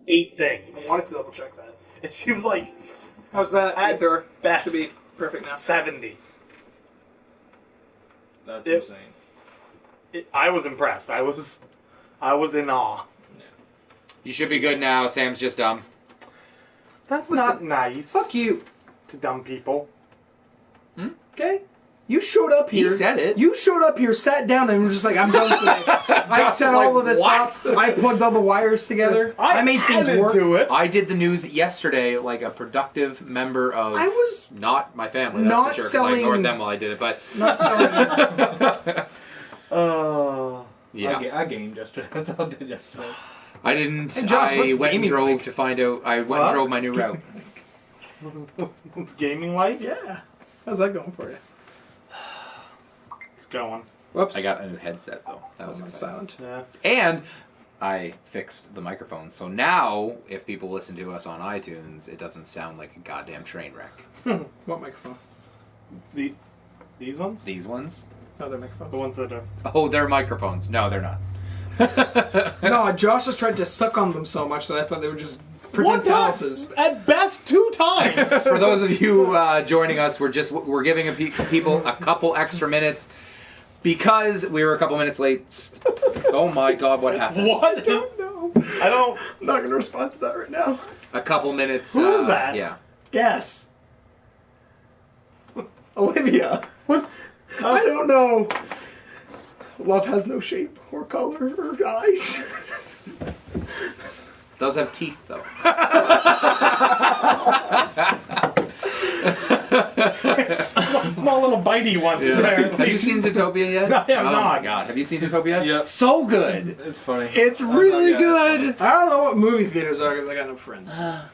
8 things. I wanted to double check that. It seems like How's that? At Ether best. should be perfect now. 70. That's If- insane. I was impressed. I was in awe. You should be good now. Sam's just dumb. That's Listen, not nice. Fuck you. To dumb people. Okay? You showed up here. He said it. You showed up here, sat down, and were just like, I'm done today. I Josh set was all like, of this "What?" up. I plugged all the wires together. I made things added work. to it. I did the news yesterday like a productive member of I was not my family. That's not for sure, 'cause selling- I ignored them while I did it, but not selling. yeah. I gamed yesterday. That's all I did yesterday. I didn't. Hey, Josh, I what's went and gaming drove like? to find out. I went What? and drove my new route. Gaming light? Yeah. How's that going for you? It's going. Whoops. I got a new headset though. That was on exciting. silent. Yeah. And I fixed the microphones, so now if people listen to us on iTunes, it doesn't sound like a goddamn train wreck. What microphone? These ones? These ones? Other microphones. The ones that are... Oh, they're microphones. No, they're not. No, Josh has tried to suck on them so much that I thought they were just pretend What? calluses. At best 2 times! For those of you joining us, we're giving people a couple extra minutes because we were a couple minutes late. Oh my God, what happened? What? don't know. I don't... I'm not going to respond to that right now. A couple minutes. Who is that? Yeah. Guess. Olivia. What? I don't know. Love has no shape or color or eyes. Does have teeth though. Small little bitey ones, apparently. Have you seen Zootopia yet? No, I have oh not. my God. Have you seen Zootopia? Yeah. So good. It's funny. It's really yeah, good. it's I don't know what movie theaters are because I got no friends. I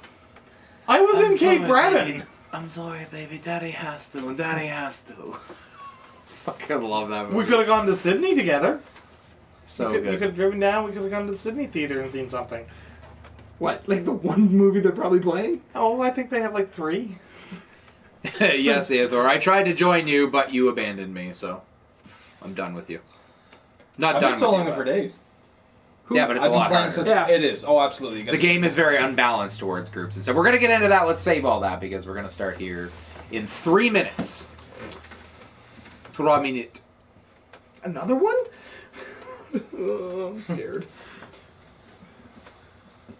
was in Cape Breton. I'm sorry, baby. Daddy has to. Daddy has to. Fucking love that movie. We could have gone to Sydney together. So You good. could have driven down. We could have gone to the Sydney theater and seen something. What? Like the one movie they're probably playing? Oh, I think they have like 3. Yes, Aethor. I tried to join you, but you abandoned me, so I'm done with you. Not I've done been with you. soloing it for days. Yeah, but it's I've a been lot playing harder. since. Yeah. It is. Oh, absolutely. You The gotta- game is very unbalanced towards groups and stuff. We're going to get into that. Let's save all that because we're going to start here in 3 minutes. 3 minutes. Another one? Oh, I'm scared.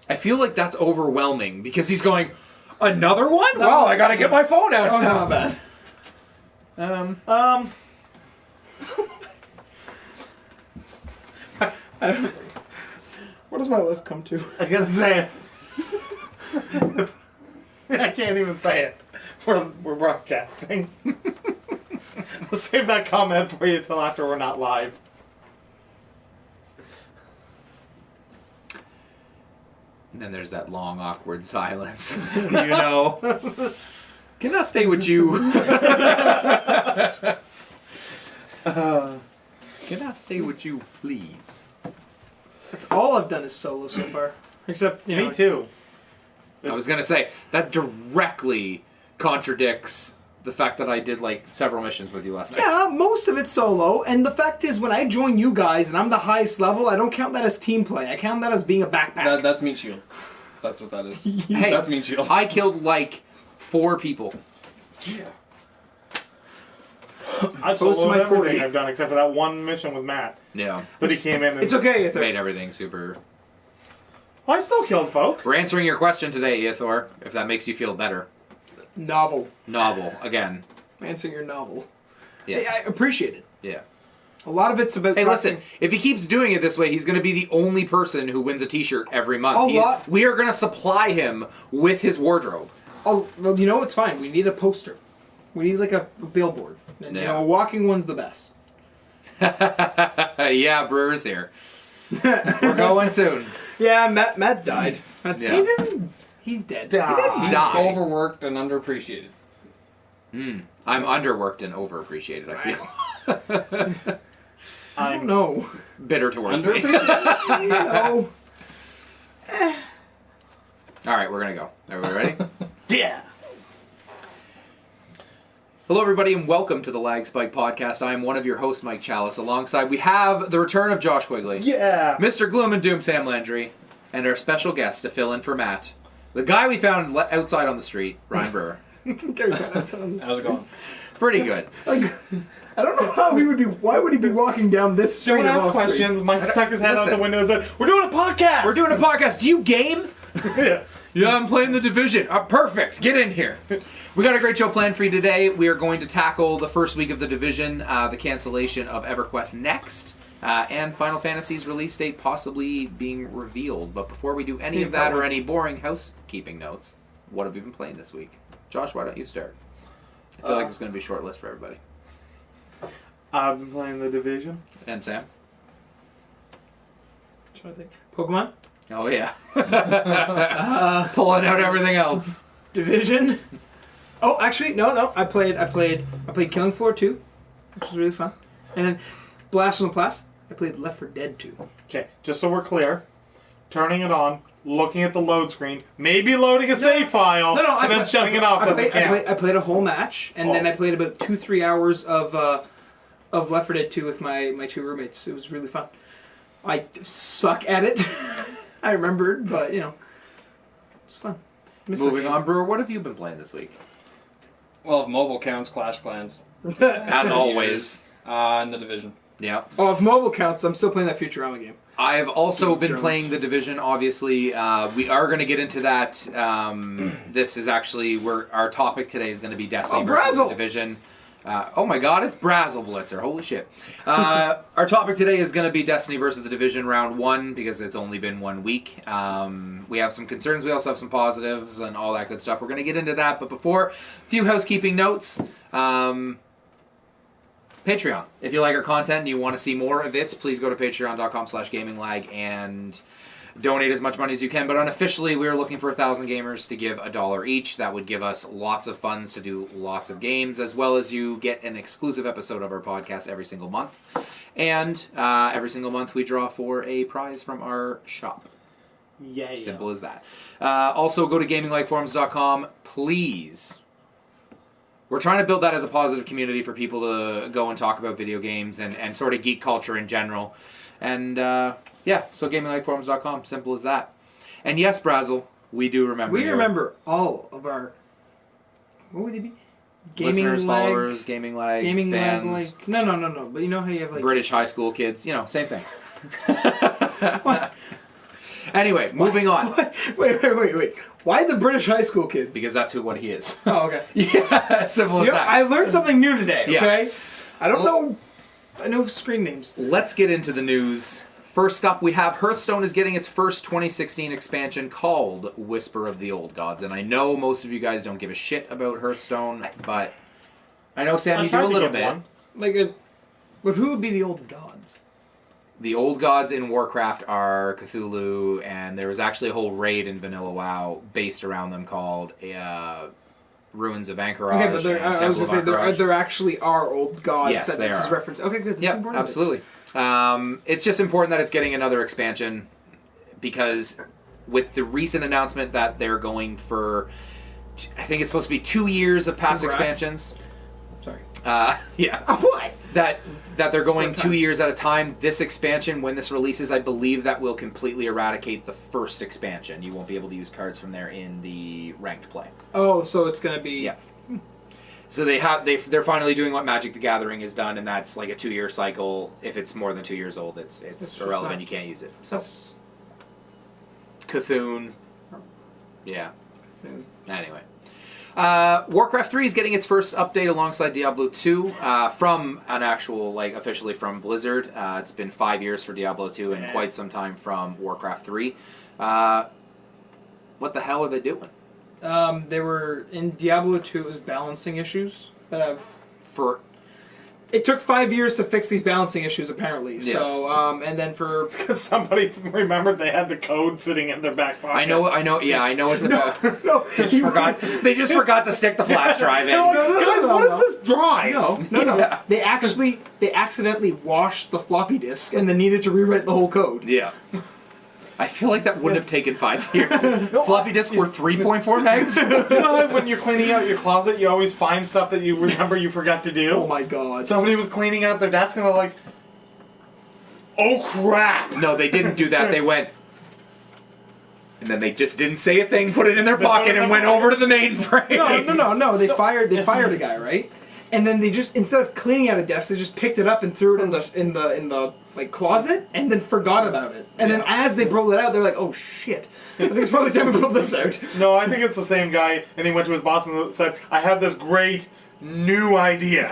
I feel like that's overwhelming because he's going, another one? Well, I got to get my phone out. That was not bad. What does my life come to? I gotta say it. I can't even say it. We're broadcasting. We'll save that comment for you till after we're not live. And then there's that long, awkward silence. You know. Can I stay with you? Can I stay with you, please? That's all I've done is solo so far. Except, you know. Me too. I was going to say, that directly contradicts the fact that I did, like, several missions with you last night. Yeah, most of it's solo, and the fact is, when I join you guys and I'm the highest level, I don't count that as team play. I count that as being a backpack. That's Meat Shield. That's what that is. Hey, That's Meat Shield. I killed, like, 4 people. Yeah. I've Close to soloed my everything 40. I've done except for that one mission with Matt. Yeah. But he came in and... It's okay, Ether. Made everything super... I still killed folk. We're answering your question today, Ithor, if that makes you feel better. Novel. Novel, again. Answering your novel. Yes. Hey, I appreciate it. Yeah. A lot of it's about Hey, talking... listen, if he keeps doing it this way, he's going to be the only person who wins a t-shirt every month. A lot. We are going to supply him with his wardrobe. Oh, well, you know, it's fine. We need a poster. We need, like, a billboard. And, you Yeah. know, a walking one's the best. Yeah, Brewer's here. We're going soon. Yeah, Matt died. That's Yeah. He didn't... He's dead. Die. He's Die. overworked and underappreciated. I'm underworked and overappreciated, I feel. I don't know. Bitter towards me. You know. All right, we're going to go. Everybody ready? Yeah. Hello, everybody, and welcome to the LaggSpike podcast. I am one of your hosts, Mike Chalice. Alongside, we have the return of Josh Quigley. Yeah. Mr. Gloom and Doom, Sam Landry. and our special guest to fill in for Matt, the guy we found outside on the street, Ryan Brewer. How's it going? Pretty good. Like, I don't know how he would be. Why would he be walking down this street? Don't of all ask questions. streets? Mike stuck his head out Listen. the window and said, "We're doing a podcast." We're doing a podcast. Do you game? Yeah. Yeah, I'm playing the Division. Perfect. Get in here. We got a great show planned for you today. We are going to tackle the first week of the Division, the cancellation of EverQuest Next, and Final Fantasy's release date possibly being revealed. But before we do any of that or any boring housekeeping notes, what have you been playing this week? Josh, why don't you start? I feel like it's going to be a short list for everybody. I've been playing the Division. And Sam? Trying to think. Pokemon. Oh, yeah. Pulling out everything else. Division. Oh, actually, no. I played Killing Floor 2, which was really fun. And then Blast from the Past. I played Left 4 Dead 2. Okay, just so we're clear, turning it on, looking at the load screen, maybe loading a save file, and then shutting it off doesn't count. I played a whole match, and then I played about 2-3 hours of Left 4 Dead 2 with my two roommates. It was really fun. I suck at it. I remembered, but it's fun. Moving on, Brewer, what have you been playing this week? Well, if mobile counts, Clash Clans. As always. And the Division. Yeah. Oh, if mobile counts, I'm still playing that Futurama game. I've also been Jones. playing the Division, obviously. We are going to get into that. This is actually where our topic today is going to be Destiny versus the Brazzle! Division. Oh my god, it's Brazzle Blitzer. Holy shit. Our topic today is going to be Destiny versus the Division Round 1 because it's only been 1 week. We have some concerns. We also have some positives and all that good stuff. We're going to get into that. But before, a few housekeeping notes. Patreon. If you like our content and you want to see more of it, please go to patreon.com/gaminglag and donate as much money as you can. But unofficially, we're looking for 1,000 gamers to give $1 each. That would give us lots of funds to do lots of games, as well as you get an exclusive episode of our podcast every single month. And every single month, we draw for a prize from our shop. Yeah. Simple as that. Also, go to gaminglikeforums.com, please. We're trying to build that as a positive community for people to go and talk about video games and sort of geek culture in general. And, so gaminglikeforums.com, simple as that. And yes, Brazzle, we do remember We you. remember all of our... What would they be? Listeners, followers, Gaming Lag, fans, No. But you know how you have like... British high school kids, same thing. Anyway, moving on. Wait. Why the British high school kids? Because that's what he is. Oh, okay. Yeah, simple as that. I learned something new today, Yeah. okay? I don't know... I know screen names. Let's get into the news. First up, we have Hearthstone is getting its first 2016 expansion called Whisper of the Old Gods. And I know most of you guys don't give a shit about Hearthstone, but I know, Sam, you do a little bit. But who would be the old gods? The old gods in Warcraft are Cthulhu, and there was actually a whole raid in Vanilla WoW based around them called Ruins of Anchorage. Okay, but I was going to say, there actually are old gods Yes, that they this are. is referenced. Okay, good. That's Yeah, important. absolutely. It's just important that it's getting another expansion because with the recent announcement that they're going for, I think it's supposed to be 2 years of past Congrats. expansions. Sorry. Yeah. What? That they're going 2 years at a time. This expansion, when this releases, I believe that will completely eradicate the first expansion. You won't be able to use cards from there in the ranked play. Oh, so it's going to be... Yeah. So they're finally doing what Magic the Gathering has done, and that's like a 2-year cycle. If it's more than 2 years old, it's irrelevant. You can't use it. So Cthulhu. Yeah. Anyway. Warcraft 3 is getting its first update alongside Diablo 2 from an actual, officially from Blizzard. It's been 5 years for Diablo 2 and quite some time from Warcraft 3. What the hell are they doing? They were in Diablo 2. It was balancing issues that It took 5 years to fix these balancing issues, apparently. Yes. So, and then for... Because somebody remembered they had the code sitting in their back pocket. I know it's about... No, They just forgot to stick the flash drive in. Guys, what is this drive? No. Yeah. They accidentally washed the floppy disk and then needed to rewrite the whole code. Yeah. I feel like that wouldn't have taken 5 years. Floppy disks were 3.4 megs. You know how when you're cleaning out your closet, you always find stuff that you remember you forgot to do? Oh my god. Somebody was cleaning out their desk and they're like, oh crap! No, they didn't do that. They went, And then they just didn't say a thing, put it in their pocket, and went over to the mainframe. No. They fired a guy, right? And then they just, instead of cleaning out a desk, they just picked it up and threw it in the like closet, and then forgot about it. And then as they rolled it out, they're like, "Oh shit! I think it's probably time we rolled this out." No, I think it's the same guy, and he went to his boss and said, "I have this great new idea."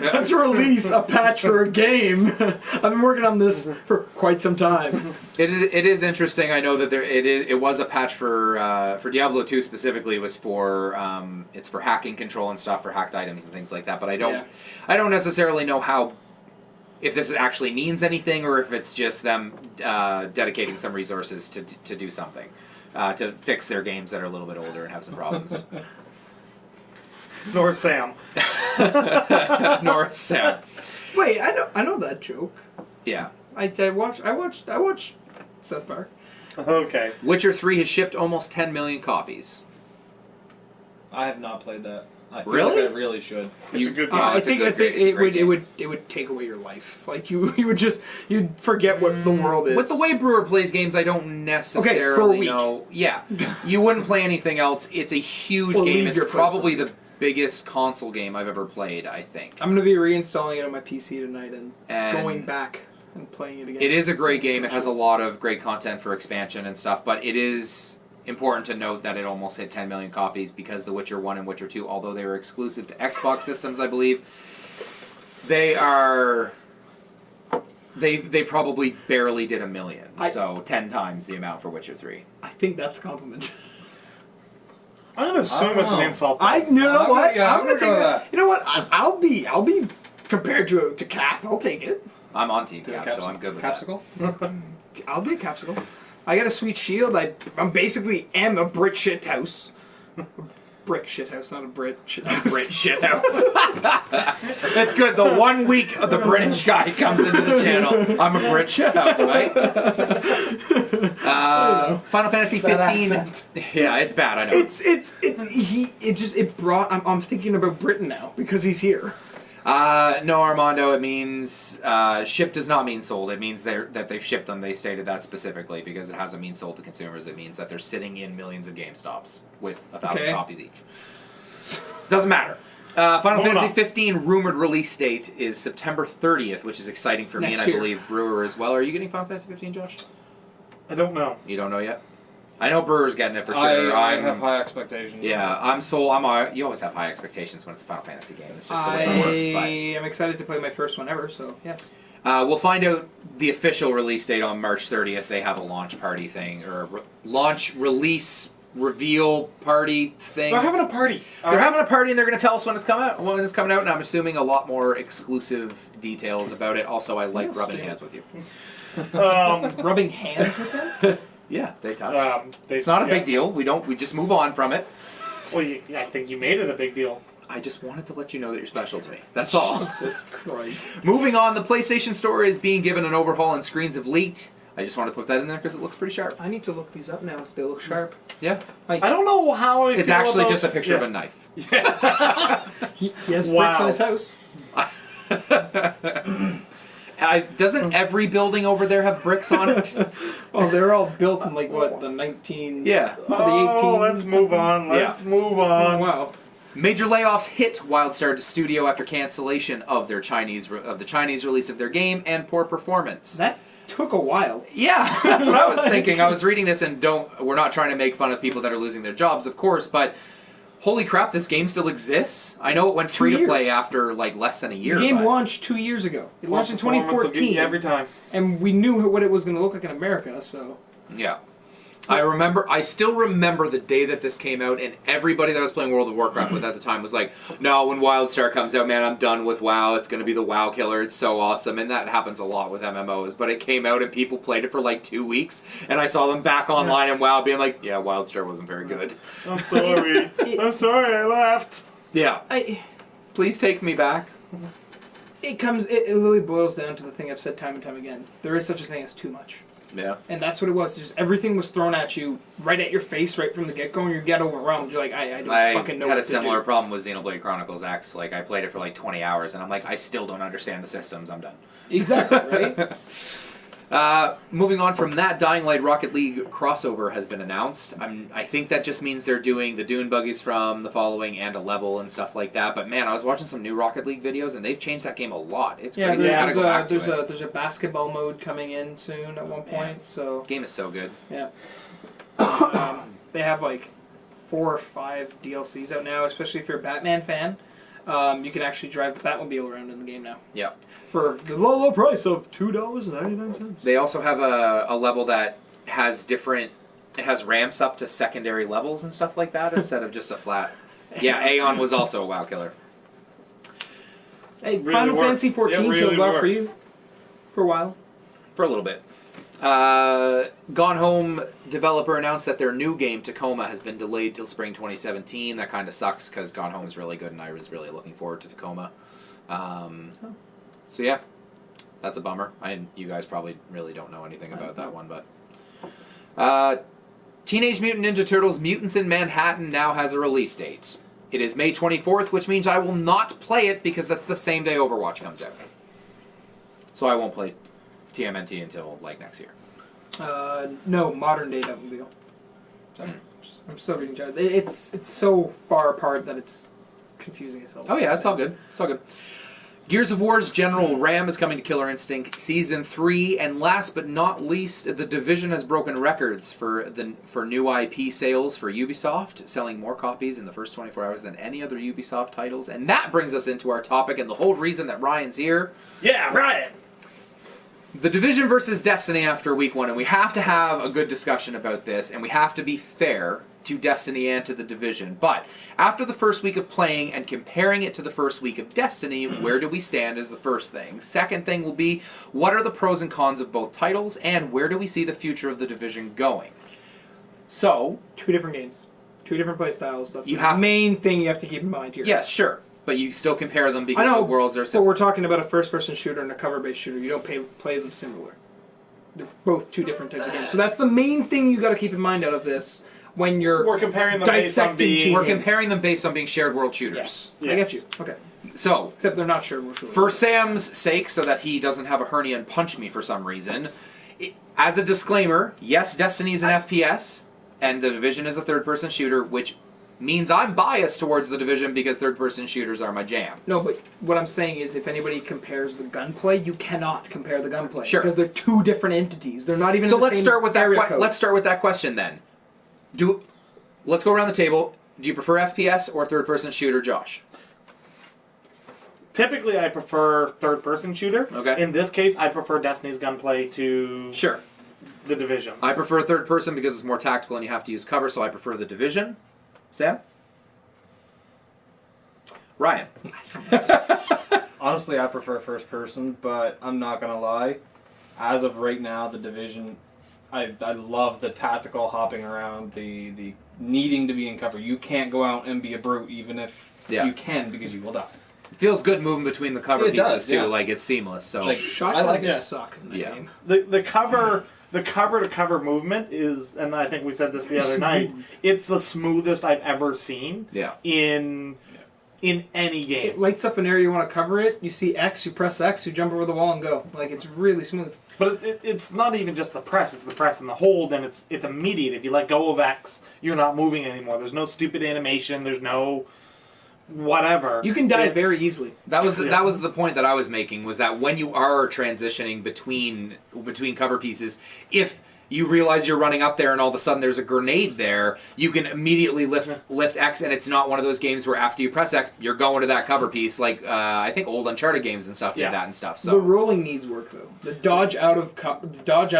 Let's release a patch for a game. I've been working on this for quite some time. It is interesting. I know that it was a patch for Diablo 2 specifically. It was for it's for hacking control and stuff for hacked items and things like that. But I don't necessarily know how, if this actually means anything, or if it's just them dedicating some resources to do something to fix their games that are a little bit older and have some problems. Nor Sam. Nor Sam. Wait, I know that joke. Yeah. I watched South Park. Okay. Witcher 3 has shipped almost 10 million copies. I have not played that. I feel Really? like I really should. It's a good game. I it's a think good game. It's a great game. it would take away your life. Like you'd forget what the world is. With the way Brewer plays games, I don't necessarily for a week. know. Yeah, you wouldn't play anything else. It's a huge Or game. leave your It's probably place. the biggest console game I've ever played, I think. I'm gonna be reinstalling it on my PC tonight and And going back and playing it again. It is a great game. It has a lot of great content for expansion and stuff, but it is important to note that it almost hit 10 million copies because The Witcher 1 and Witcher 2, although they were exclusive to Xbox systems, I believe, they probably barely did 1 million. So 10 times the amount for Witcher 3. I think that's a compliment. I'm gonna assume it's an insult. You know what? yeah, I'm I'm gonna gonna take go with that. that. You know what? I'll be compared to Cap. I'll take it. I'm on Team Cap, so I'm good with that. Capsicle? I'll be a Capsicle. I got a sweet shield. I'm basically am a Brit shit house. Brick shit house, not a Brit shit house. Brit shit house. That's good. The 1 week the British guy comes into the channel, I'm a Brit shit house, right? Final Fantasy 15. Yeah, it's bad. I know. I'm thinking about Britain now because he's here. No, Armando. It means shipped does not mean sold. It means that they've shipped them. They stated that specifically because it hasn't mean sold to consumers. It means that they're sitting in millions of GameStops with 1,000 copies each. Doesn't matter. Final Fantasy 15 rumored release date is September 30th, which is exciting for me, and I believe Brewer as well. Are you getting Final Fantasy 15, Josh? I don't know. You don't know yet? I know Brewer's getting it for sure. I have high expectations. Yeah, I'm sold. You always have high expectations when it's a Final Fantasy game. It's just the way it works. But I'm excited to play my first one ever, so yes. we'll find out the official release date on March 30th. They have a launch party thing, or launch release reveal party thing. They're having a party. They're having a party, and they're going to tell us when it's coming out. And I'm assuming a lot more exclusive details about it. Also, I like rubbing hands with you. Rubbing hands with him? Yeah, they touch. It's not a big deal. We just move on from it. Well, I think you made it a big deal. I just wanted to let you know that you're special to me. That's all. Jesus Christ. Moving on, the PlayStation Store is being given an overhaul and screens have leaked. I just wanted to put that in there because it looks pretty sharp. I need to look these up now if they look sharp. Yeah. I don't know how It's actually just a picture of a knife. He has bricks in his house. Doesn't every building over there have bricks on it? Oh, they're all built in the 19... Yeah. The 18... let's move on. Let's move on. Oh, wow. Major layoffs hit WildStar Studio after cancellation of the Chinese release of their game and poor performance. That took a while. Yeah, that's what I was thinking. I was reading this, and we're not trying to make fun of people that are losing their jobs, of course, but holy crap, this game still exists? I know it went free to play after less than a year. The game launched 2 years ago. It launched in 2014. Every time. And we knew what it was going to look like in America, so... Yeah. I still remember the day that this came out, and everybody that was playing World of Warcraft with at the time was like, no, when WildStar comes out, man, I'm done with WoW. It's going to be the WoW killer. It's so awesome. And that happens a lot with MMOs. But it came out, and people played it for 2 weeks, and I saw them back online in WoW being like, yeah, WildStar wasn't very good. I'm sorry. I'm sorry I left. Yeah. Please take me back. It really boils down to the thing I've said time and time again. There is such a thing as too much. Yeah. And that's what it was. Just everything was thrown at you, right at your face, right from the get-go, and you get overwhelmed. You're like, I don't fucking know what to do. I had a similar problem with Xenoblade Chronicles X. I played it for 20 hours, and I'm like, I still don't understand the systems. I'm done. Exactly, right? Moving on from that, Dying Light Rocket League crossover has been announced. I think that just means they're doing the dune buggies from the following and a level and stuff like that. But man, I was watching some new Rocket League videos and they've changed that game a lot. It's crazy. There's a basketball mode coming in soon at one point. So game is so good. Yeah. They have like 4 or 5 DLCs out now, especially if you're a Batman fan. You can actually drive the Batmobile around in the game now. Yeah. For the low price of $2.99. They also have a level that has different... It has ramps up to secondary levels and stuff like that instead of just a flat... Yeah, Aeon was also a WoW killer. Hey, really Final Fantasy 14 really killed WoW for you? For a while? For a little bit. Gone Home developer announced that their new game, Tacoma, has been delayed till spring 2017. That kind of sucks because Gone Home is really good and I was really looking forward to Tacoma. So yeah, that's a bummer. You guys probably really don't know anything about that one, but... Teenage Mutant Ninja Turtles Mutants in Manhattan now has a release date. It is May 24th, which means I will not play it because that's the same day Overwatch comes out. So I won't play TMNT until, like, next year. No, modern day Batmobile. I'm still reading chat. It's so far apart that it's confusing as hell. Oh yeah, it's all good. It's all good. Gears of War's General Ram is coming to Killer Instinct Season 3, and last but not least, The Division has broken records for new IP sales for Ubisoft, selling more copies in the first 24 hours than any other Ubisoft titles. And that brings us into our topic and the whole reason that Ryan's here. Yeah, Ryan! The Division versus Destiny after week 1, and we have to have a good discussion about this, and we have to be fair to Destiny and to the Division. But after the first week of playing and comparing it to the first week of Destiny, where do we stand is the first thing. Second thing will be, what are the pros and cons of both titles, and where do we see the future of the Division going? So... 2 different games. 2 different play styles. That's the main thing you have to keep in mind here. Yes, sure. But you still compare them because the worlds are similar. But we're talking about a first-person shooter and a cover-based shooter. You don't play them similar. They're both 2 different types of games. So that's the main thing you got to keep in mind out of this when you're comparing them comparing them based on being shared world shooters. Yes. I get you. Okay. So, except they're not shared world shooters. For Sam's sake, so that he doesn't have a hernia and punch me for some reason, as a disclaimer, yes, Destiny is an FPS, and the Division is a third-person shooter, which means I'm biased towards the Division because third-person shooters are my jam. No, but what I'm saying is if anybody compares the gunplay, you cannot compare the gunplay. Sure. Because they're 2 different entities. They're not even so in the let's same start with area code. Let's start with that question then. Let's go around the table. Do you prefer FPS or third-person shooter, Josh? Typically, I prefer third-person shooter. Okay. In this case, I prefer Destiny's gunplay to the Division. I prefer third-person because it's more tactical and you have to use cover, so I prefer the Division. Sam? Ryan? Honestly, I prefer first-person, but I'm not going to lie. As of right now, the Division... I love the tactical hopping around, the needing to be in cover. You can't go out and be a brute even if you can because you will die. It feels good moving between the cover pieces too, like it's seamless. So shotguns suck in the game. The cover-to-cover movement is, and I think we said this the other night, it's the smoothest I've ever seen in any game. It lights up an area you want to cover it, you see X, you press X, you jump over the wall and go. Like, it's really smooth. But it's not even just the press, it's the press and the hold, and it's immediate. If you let go of X, you're not moving anymore. There's no stupid animation, there's no whatever. You can die very easily. That was the point that I was making, was that when you are transitioning between cover pieces, if you realize you're running up there and all of a sudden there's a grenade there, you can immediately lift X, and it's not one of those games where after you press X, you're going to that cover piece, like I think old Uncharted games and stuff did that and stuff. So the rolling needs work though. The dodge out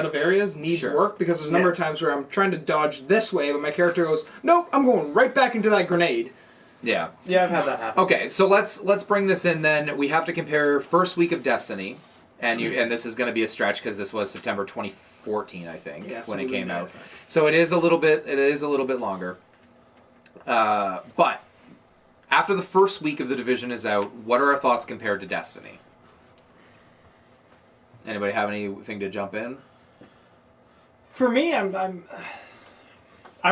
of areas needs work, because there's a number of times where I'm trying to dodge this way, but my character goes, nope, I'm going right back into that grenade. Yeah, I've had that happen. Okay, so let's bring this in then. We have to compare first week of Destiny. And this is going to be a stretch because this was September 2014, I think, when it came out. So it is a little bit longer. But after the first week of the Division is out, what are our thoughts compared to Destiny? Anybody have anything to jump in? For me, I'm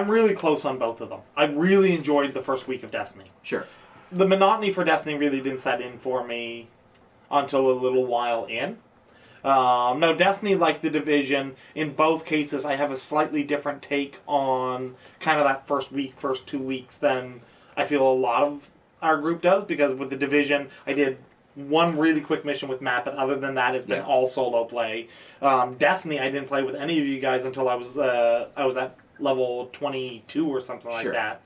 really close on both of them. I really enjoyed the first week of Destiny. Sure. The monotony for Destiny really didn't set in for me until a little while in. No, Destiny, like The Division, in both cases, I have a slightly different take on kind of that first 2 weeks than I feel a lot of our group does, because with The Division, I did one really quick mission with Matt, but other than that, it's been all solo play. Destiny, I didn't play with any of you guys until I was at level 22 or something like that.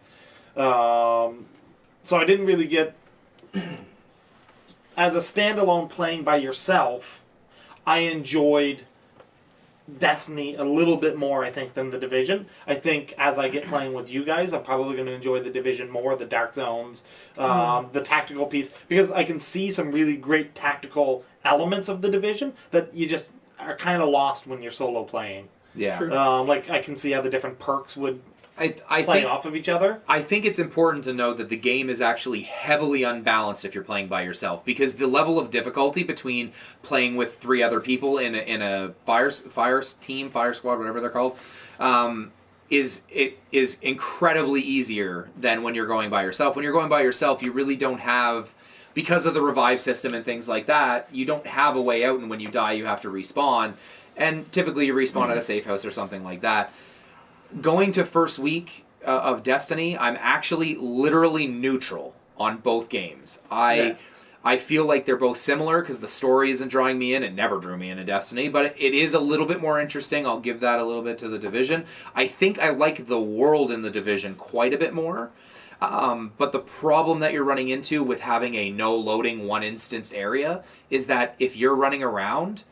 So I didn't really get... As a standalone playing by yourself, I enjoyed Destiny a little bit more, I think, than The Division. I think as I get playing with you guys, I'm probably going to enjoy The Division more, the Dark Zones, the tactical piece, because I can see some really great tactical elements of The Division that you just are kind of lost when you're solo playing. Yeah. True. Like, I can see how the different perks would I play think, off of each other. I think it's important to know that the game is actually heavily unbalanced if you're playing by yourself, because the level of difficulty between playing with 3 other people in a fire team, fire squad, whatever they're called, is incredibly easier than when you're going by yourself. When you're going by yourself, you really don't have, because of the revive system and things like that, you don't have a way out, and when you die, you have to respawn. And typically you respawn at a safe house or something like that. Going to first week of Destiny, I'm actually literally neutral on both games. I feel like they're both similar because the story isn't drawing me in. It never drew me into Destiny, but it is a little bit more interesting. I'll give that a little bit to The Division. I think I like the world in The Division quite a bit more. But the problem that you're running into with having a no loading one instanced area is that if you're running around,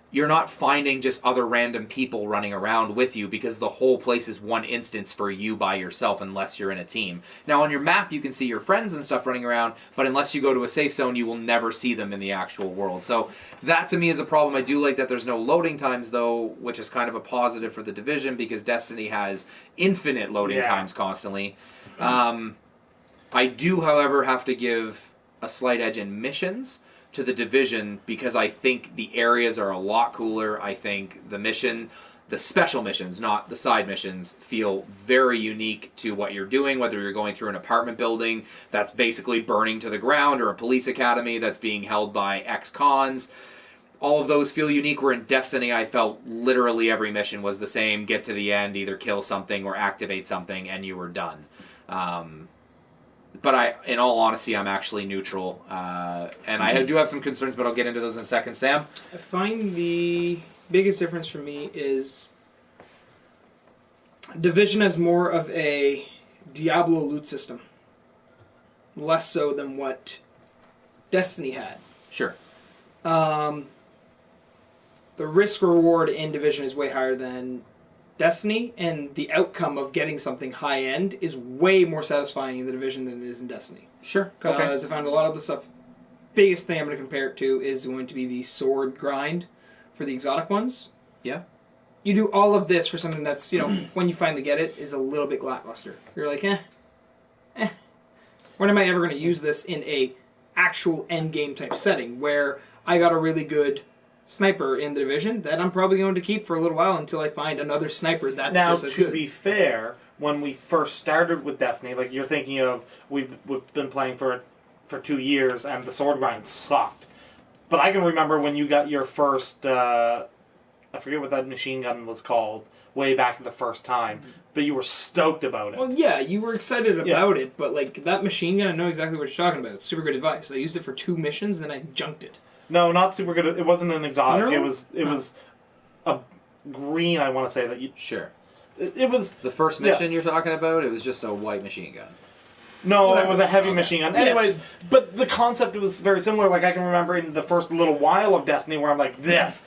you're not finding just other random people running around with you, because the whole place is one instance for you by yourself unless you're in a team. Now on your map you can see your friends and stuff running around, but unless you go to a safe zone you will never see them in the actual world. So that to me is a problem. I do like that there's no loading times though, which is kind of a positive for The Division, because Destiny has infinite loading times constantly. I do, however, have to give a slight edge in missions to The Division, because I think the areas are a lot cooler. I think the special missions, not the side missions, feel very unique to what you're doing, whether you're going through an apartment building that's basically burning to the ground, or a police academy that's being held by ex-cons. All of those feel unique, where in Destiny I felt literally every mission was the same. Get to the end, either kill something or activate something, and you were done. But in all honesty, I'm actually neutral. And I do have some concerns, but I'll get into those in a second. Sam? I find the biggest difference for me is Division has more of a Diablo loot system. Less so than what Destiny had. Sure. The risk reward in Division is way higher than Destiny, and the outcome of getting something high end is way more satisfying in The Division than it is in Destiny. Sure. Because I found a lot of the stuff. Biggest thing I'm going to compare it to is going to be the sword grind for the exotic ones. Yeah. You do all of this for something that's, when you finally get it, is a little bit lackluster. You're like, when am I ever going to use this in a actual end game type setting where I got a really good sniper in The Division that I'm probably going to keep for a little while until I find another sniper that's just as good. Now, to be fair, when we first started with Destiny, like you're thinking of, we've been playing for 2 years and the sword grind sucked. But I can remember when you got your first, I forget what that machine gun was called, way back the first time, but you were stoked about it. Well, yeah, you were excited about it, but like that machine gun, I know exactly what you're talking about. It's super good advice. I used it for 2 missions, and then I junked it. No, not super good. It wasn't an exotic. No? It was a green. I want to say that you. Sure. It was The first mission you're talking about, it was just a white machine gun. No, Whatever. it was a heavy machine gun. Anyways, but the concept was very similar. Like I can remember in the first little while of Destiny, where I'm like, this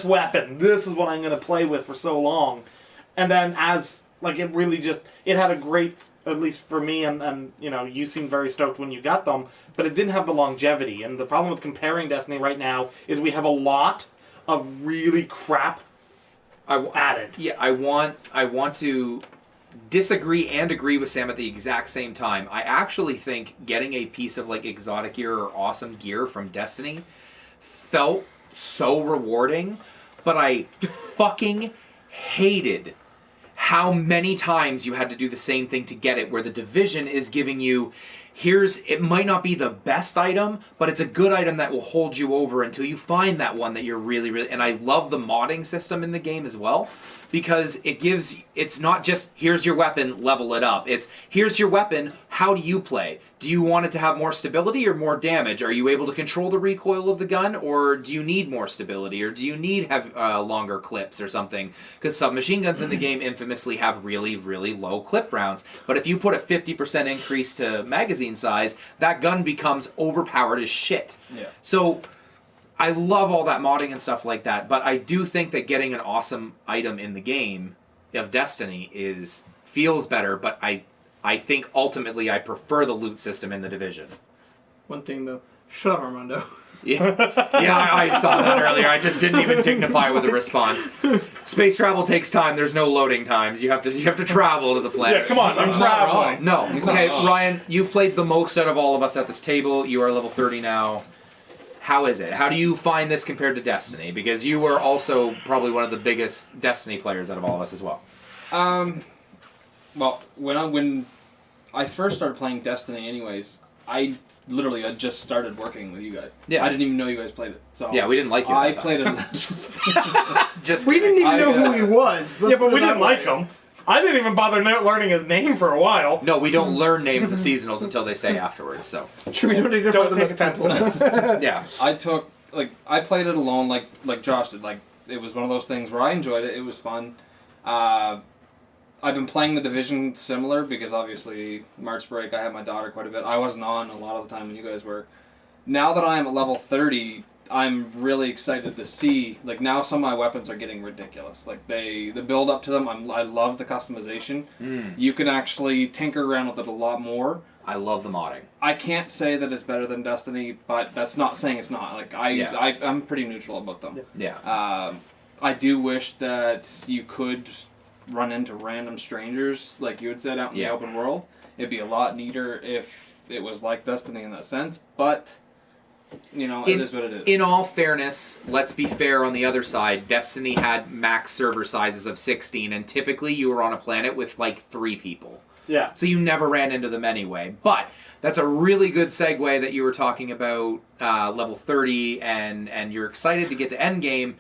weapon, this is what I'm going to play with for so long, and then as like it really just it had a great. At least for me, and you seemed very stoked when you got them, but it didn't have the longevity. And the problem with comparing Destiny right now is we have a lot of really crap added. Yeah, I want to disagree and agree with Sam at the exact same time. I actually think getting a piece of like exotic gear or awesome gear from Destiny felt so rewarding, but I fucking hated how many times you had to do the same thing to get it, where The Division is giving you it might not be the best item, but it's a good item that will hold you over until you find that one that you're really, really... And I love the modding system in the game as well, because it's not just, here's your weapon, level it up. It's, here's your weapon, how do you play? Do you want it to have more stability or more damage? Are you able to control the recoil of the gun, or do you need more stability, or do you need have longer clips or something? Because submachine guns in the game infamously have really, really low clip rounds. But if you put a 50% increase to magazine size, that gun becomes overpowered as shit. Yeah. So I love all that modding and stuff like that, but I do think that getting an awesome item in the game of Destiny feels better, but I think ultimately I prefer the loot system in the Division. One thing though, shut up, Armando. Yeah, I saw that earlier. I just didn't even dignify with a response. Space travel takes time. There's no loading times. You have to travel to the planet. Yeah, come on, I'm traveling. No. Okay, Ryan, you've played the most out of all of us at this table. You are level 30 now. How is it? How do you find this compared to Destiny? Because you were also probably one of the biggest Destiny players out of all of us as well. Well, when I first started playing Destiny anyways, I literally had just started working with you guys. Yeah. I didn't even know you guys played it. So Yeah, we didn't like you. I played it. Just We didn't even know who he was. Yeah, but we didn't like him. I didn't even bother learning his name for a while. No, we don't learn names of seasonals until they stay afterwards. So We don't need to Don't them take as offense to people. this. yeah, I played it alone, like Josh did. Like, it was one of those things where I enjoyed it. It was fun. I've been playing the Division similar because obviously March break I had my daughter quite a bit. I wasn't on a lot of the time when you guys were. Now that I am at level 30, I'm really excited to see, like, now some of my weapons are getting ridiculous. Like, the build up to them, I love the customization. You can actually tinker around with it a lot more. I love the modding. I can't say that it's better than Destiny, but that's not saying it's not. Like, I'm pretty neutral about them. Yeah. I do wish that you could run into random strangers, like you had said, out in the open world. It'd be a lot neater if it was like Destiny in that sense, but, you know, it is what it is. In all fairness, let's be fair on the other side. Destiny had max server sizes of 16, and typically you were on a planet with, like, 3 people. Yeah. So you never ran into them anyway. But that's a really good segue that you were talking about level 30, and you're excited to get to endgame,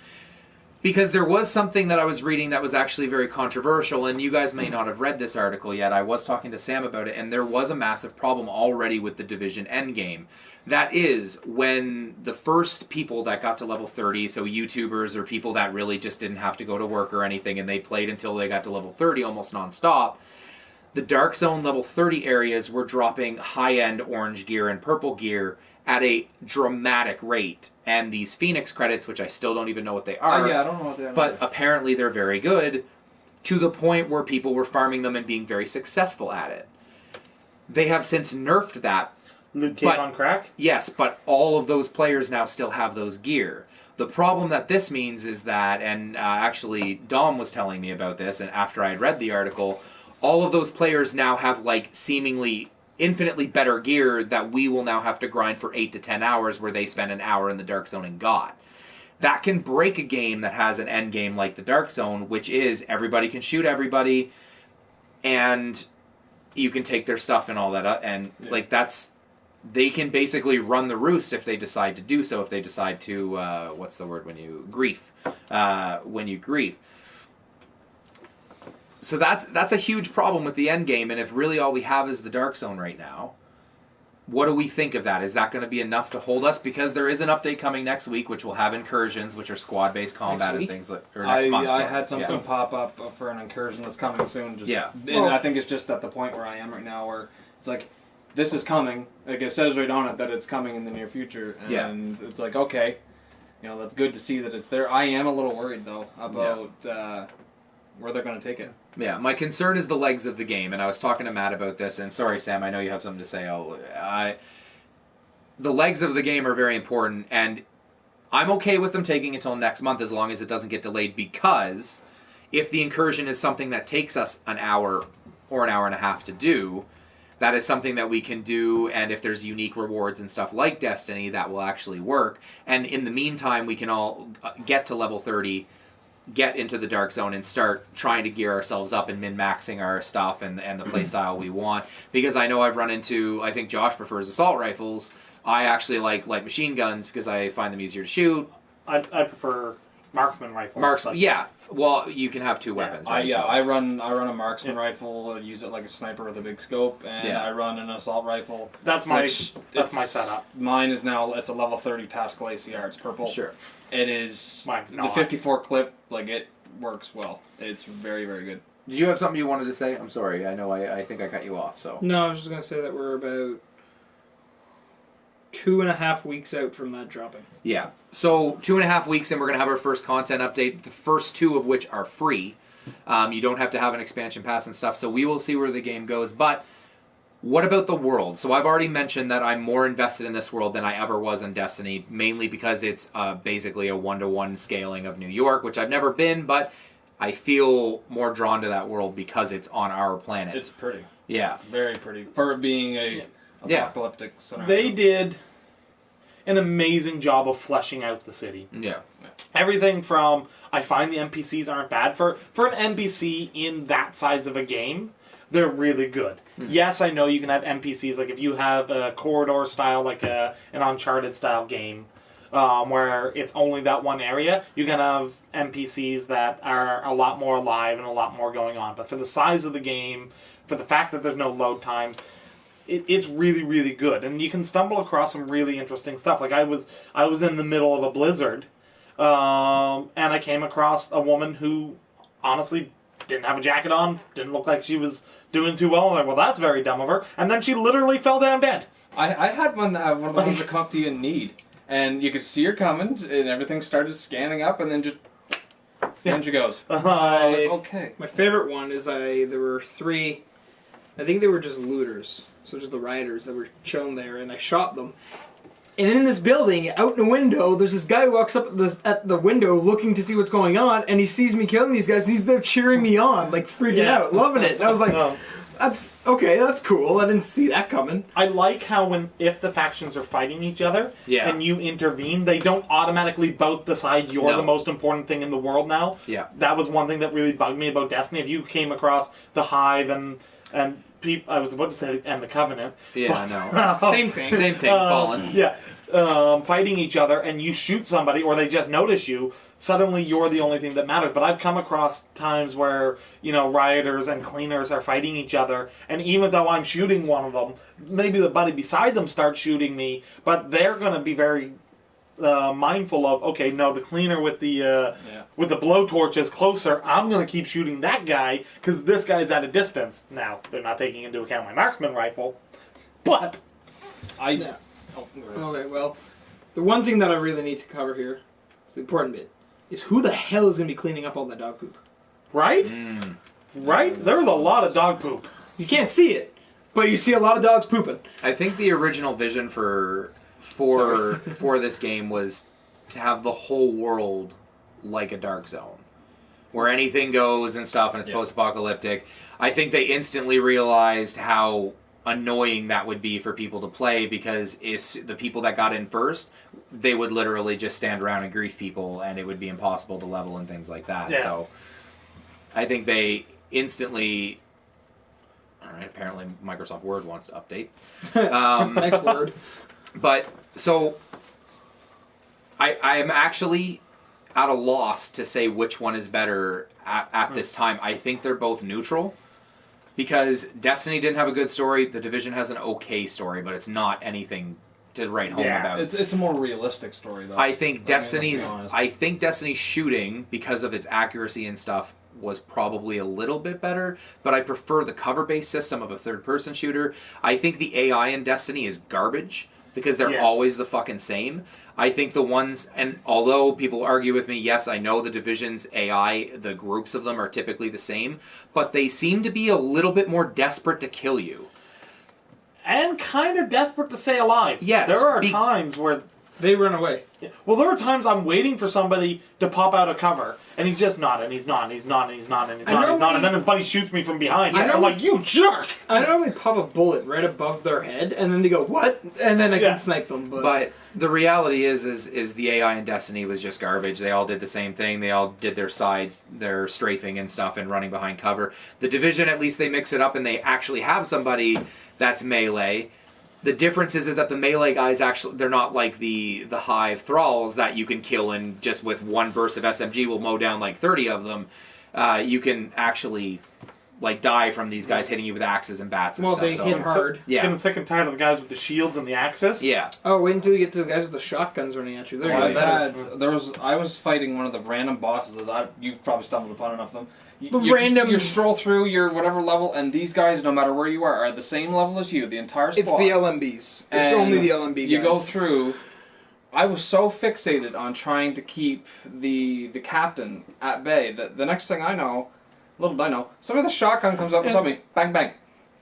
because there was something that I was reading that was actually very controversial, and you guys may not have read this article yet. I was talking to Sam about it, and there was a massive problem already with the Division endgame. That is, when the first people that got to level 30, so YouTubers or people that really just didn't have to go to work or anything, and they played until they got to level 30 almost nonstop, the Dark Zone level 30 areas were dropping high-end orange gear and purple gear at a dramatic rate. And these Phoenix credits, which I still don't even know what they are, I don't know what they are. but apparently they're very good, to the point where people were farming them and being very successful at it. They have since nerfed that. Loot cave on crack? Yes, but all of those players now still have those gear. The problem that this means is that, and actually Dom was telling me about this, and after I had read the article, all of those players now have, like, seemingly infinitely better gear that we will now have to grind for 8 to 10 hours, where they spend an hour in the Dark Zone and got. That can break a game that has an end game like the Dark Zone, which is everybody can shoot everybody, and you can take their stuff and all that, and like that's, they can basically run the roost if they decide to do so. If they decide to, what's the word when you grief? When you grief. So that's a huge problem with the end game, and if really all we have is the Dark Zone right now, what do we think of that? Is that going to be enough to hold us? Because there is an update coming next week, which will have incursions, which are squad-based combat and things like. Or next month. I had something pop up for an incursion that's coming soon. And I think it's just at the point where I am right now, where it's like, this is coming. Like, it says right on it that it's coming in the near future, and it's like, okay, you know, that's good to see that it's there. I am a little worried though about where they're going to take it. Yeah, my concern is the legs of the game, and I was talking to Matt about this, and sorry, Sam, I know you have something to say. The legs of the game are very important, and I'm okay with them taking until next month as long as it doesn't get delayed, because if the incursion is something that takes us an hour or an hour and a half to do, that is something that we can do, and if there's unique rewards and stuff like Destiny, that will actually work. And in the meantime, we can all get to level 30 get into the Dark Zone and start trying to gear ourselves up and min-maxing our stuff and the playstyle we want. Because I know I've run into, I think Josh prefers assault rifles. I actually like light machine guns because I find them easier to shoot. I prefer marksman rifles. Marksman, yeah. Well, you can have two weapons, right? I run a marksman rifle. I use it like a sniper with a big scope, and I run an assault rifle. That's my setup. Mine is now it's a level 30 tactical ACR. It's purple. Sure. It is Mine's the not. 54 clip. Like it works well. It's very, very good. Did you have something you wanted to say? I'm sorry. I know I think I cut you off. So No, I was just going to say that we're about 2.5 weeks out from that dropping. yeah. So 2.5 weeks, and we're gonna have our first content update. The first 2 of which are free. You don't have to have an expansion pass and stuff. So we will see where the game goes. But what about the world? So I've already mentioned that I'm more invested in this world than I ever was in Destiny, mainly because it's basically a 1-to-1 scaling of New York, which I've never been, but I feel more drawn to that world because it's on our planet. It's pretty. Yeah. Very pretty for it being a apocalyptic scenario. They did an amazing job of fleshing out the city. Yeah. Everything from, I find the NPCs aren't bad. For an NPC in that size of a game, they're really good. Yes, I know you can have NPCs, like if you have a corridor style, like an Uncharted style game, where it's only that one area, you can have NPCs that are a lot more alive and a lot more going on. But for the size of the game, for the fact that there's no load times, it's really, really good. And you can stumble across some really interesting stuff. Like I was in the middle of a blizzard, and I came across a woman who honestly didn't have a jacket on, didn't look like she was doing too well. I'm like, well, that's very dumb of her. And then she literally fell down dead. I had one of the ones that come to you in need, and you could see her coming, and everything started scanning up, and then just down she goes. Okay. My favorite one is there were 3, I think they were just looters, so just the rioters that were chilling there, and I shot them. And in this building, out in the window, there's this guy who walks up at the window looking to see what's going on, and he sees me killing these guys, and he's there cheering me on, like freaking out, loving it. And I was like, that's okay, that's cool. I didn't see that coming. I like how if the factions are fighting each other and you intervene, they don't automatically bout the side you're the most important thing in the world now. Yeah. That was one thing that really bugged me about Destiny. If you came across the Hive and people, I was about to say, and the Covenant. Yeah, I know. Same thing. Same thing, Fallen. Yeah. Fighting each other, and you shoot somebody, or they just notice you, suddenly you're the only thing that matters. But I've come across times where, rioters and cleaners are fighting each other, and even though I'm shooting one of them, maybe the buddy beside them starts shooting me, but they're going to be very mindful of, okay, no, the cleaner with the blowtorch is closer, I'm going to keep shooting that guy, because this guy's at a distance. Now, they're not taking into account my marksman rifle, but... Okay, well, the one thing that I really need to cover here, is the important bit, is who the hell is going to be cleaning up all that dog poop? Right? Right? There's a lot of dog poop. You can't see it, but you see a lot of dogs pooping. I think the original vision for this game was to have the whole world like a Dark Zone, where anything goes and stuff, and it's post-apocalyptic. I think they instantly realized how annoying that would be for people to play, because it's the people that got in first, they would literally just stand around and grief people, and it would be impossible to level and things like that. Yeah. So I think they instantly... Alright, apparently Microsoft Word wants to update. Next word. But, so, I am actually at a loss to say which one is better at this time. I think they're both neutral. Because Destiny didn't have a good story, The Division has an okay story, but it's not anything to write home about. It's a more realistic story, though. I think Destiny's shooting, because of its accuracy and stuff, was probably a little bit better, but I prefer the cover-based system of a third-person shooter. I think the AI in Destiny is garbage, because they're always the fucking same. I think the ones, and although people argue with me, yes, I know the Division's AI, the groups of them are typically the same, but they seem to be a little bit more desperate to kill you. And kind of desperate to stay alive. Yes. There are times where They run away. Well, there are times I'm waiting for somebody to pop out of cover, and he's just not, and he's not, and he's not, and he's not, and he's not, and he's not, and then his buddy shoots me from behind. I I'm normally- like, you jerk! I normally pop a bullet right above their head, and then they go, what? And then I Yeah. can snipe them. But the reality is the AI in Destiny was just garbage. They all did the same thing. They all did their sides, their strafing and stuff, and running behind cover. The Division, at least they mix it up, and they actually have somebody that's melee. The difference is that the melee guys actually, they're not like the Hive thralls that you can kill and just with one burst of SMG will mow down like 30 of them. You can actually like die from these guys hitting you with axes and bats and Well, stuff. they So, hit hard. yeah. Getting sick and tired of the guys with the shields and the axes. Yeah. Oh, wait until you get to the guys with the shotguns running at you. They're Well, even better. I was fighting one of the random bosses that you've probably stumbled upon enough of them. The random- You stroll through your whatever level, and these guys, no matter where you are at the same level as you, the entire squad. It's the LMBs. It's And only the LMB guys. You go through. I was so fixated on trying to keep the captain at bay that the next thing I know, little did I know, somebody with a shotgun comes up beside me, bang bang,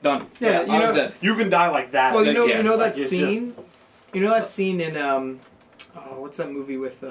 done. Yeah, I you was know- dead. You can die like that. Well, you know, Yes. you know that It's scene. You know that scene in what's that movie with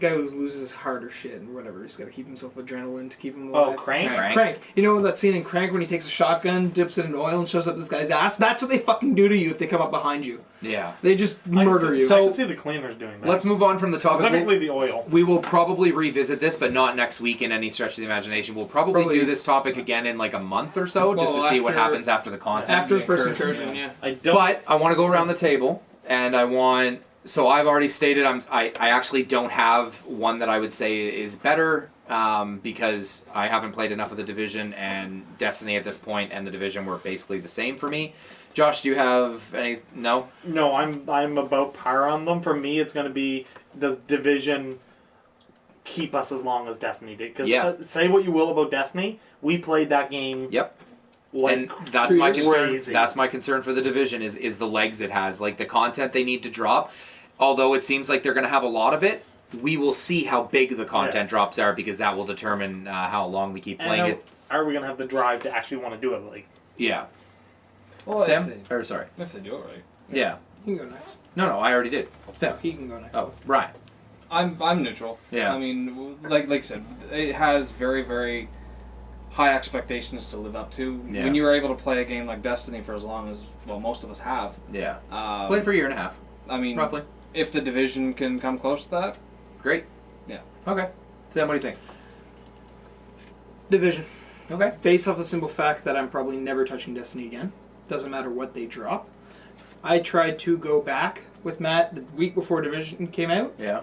guy who loses his heart or shit and whatever. He's got to keep himself adrenaline to keep him alive. Oh, Crank? Crank. You know that scene in Crank when he takes a shotgun, dips it in oil, and shows up this guy's ass? That's what they fucking do to you if they come up behind you. Yeah. They just murder you. I So- can see the cleaners doing that. Let's move on from the topic. Specifically the oil. We will probably revisit this, but not next week in any stretch of the imagination. We'll probably do this topic again in like a month or so, just to Well, see what after- happens after the content. After the first incursion, yeah. I don't. But I want to go around the table, and I want. So I've already stated I actually don't have one that I would say is better because I haven't played enough of the Division and Destiny at this point, and the Division were basically the same for me. Josh, do you have any? No. No, I'm about par on them. For me, it's going to be, does Division keep us as long as Destiny did? Because say what you will about Destiny, we played that game. Yep. Like, And that's my concern. crazy. That's my concern for the Division is the legs it has, like the content they need to drop. Although it seems like they're going to have a lot of it, we will see how big the content drops are because that will determine how long we keep playing it. Are we going to have the drive to actually want to do it? Like, Yeah. Well, Sam? Or sorry. if they do it right. Yeah. You can go next. No, I already did. Sam. He can go next. Oh, Ryan. I'm neutral. Yeah. I mean, like I said, it has very, very high expectations to live up to. Yeah. When you're able to play a game like Destiny for as long as, well, most of us have. Yeah. Played for a year and a half, I mean, roughly. if the Division can come close to that, Great. Yeah. Okay. Sam, what do you think? Division. Okay. Based off the simple fact that I'm probably never touching Destiny again. Doesn't matter what they drop. I tried to go back with Matt the week before Division came out. Yeah.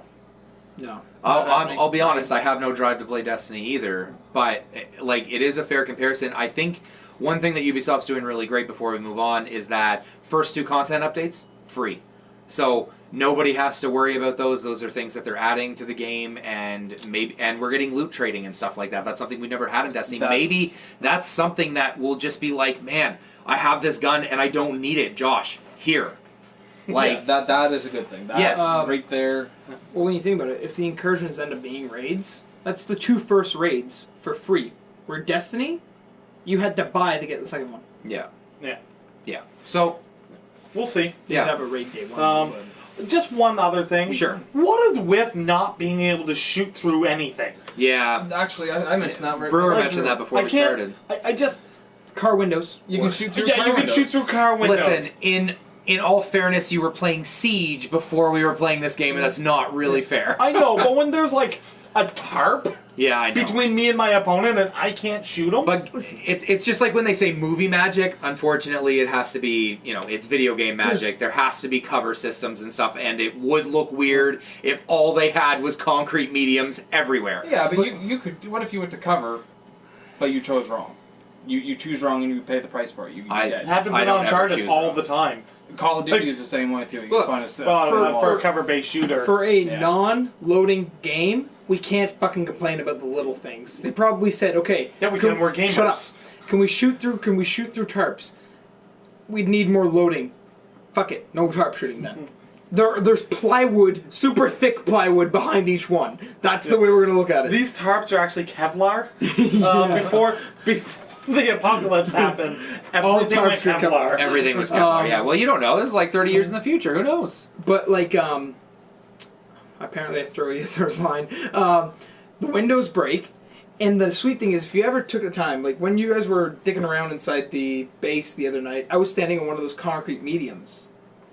No. I'll be honest. I have no drive to play Destiny either, but like it is a fair comparison. I think one thing that Ubisoft's doing really great before we move on is that first 2 content updates free, so nobody has to worry about those. Those are things that they're adding to the game, and we're getting loot trading and stuff like that. That's something we never had in Destiny. Maybe that's something that will just be like, man, I have this gun and I don't need it. Josh, here. Like that is a good thing. That's Yes. right there. Well, when you think about it, if the incursions end up being raids, that's the 2 first raids for free. Where Destiny, you had to buy to get the second one. Yeah. Yeah. Yeah. So we'll see. You Yeah. could have a raid day one. Just one other thing. Sure. What is with not being able to shoot through anything? yeah. Actually, I mentioned that. Right Brewer right mentioned that before I we can't- started. I just... Car windows. You can shoot through. Yeah, car you can windows. shoot through car windows. Listen, in all fairness, you were playing Siege before we were playing this game, and that's not really fair. I know, but when there's like a tarp Yeah, I know. between me and my opponent and I can't shoot him... But it's just like when they say movie magic, unfortunately it has to be, it's video game magic. There has to be cover systems and stuff, and it would look weird if all they had was concrete mediums everywhere. Yeah, but you could. What if you went to cover, but you chose wrong? You choose wrong and you pay the price for it. You I- get It happens I in don't ever Uncharted choose all wrong. the time. Call of Duty Like- is the same way too. You Look, can find a Well, for a for- cover-based shooter. For a Yeah. non-loading game, we can't fucking complain about the little things. They probably said, okay, Yeah, we can. We're gamers. Shut up. Can we shoot through tarps? We'd need more loading. Fuck it, no tarp shooting then. There's plywood, super thick plywood behind each one. That's the way we're gonna look at it. These tarps are actually Kevlar. Yeah. the apocalypse happened, All everything went tarps were Kevlar. Everything was Kevlar. Yeah. Well, you don't know. This is like 30 years in the future. Who knows? But like, apparently I throw you a third line. The windows break, and the sweet thing is, if you ever took the time, like when you guys were dicking around inside the base the other night, I was standing on one of those concrete mediums,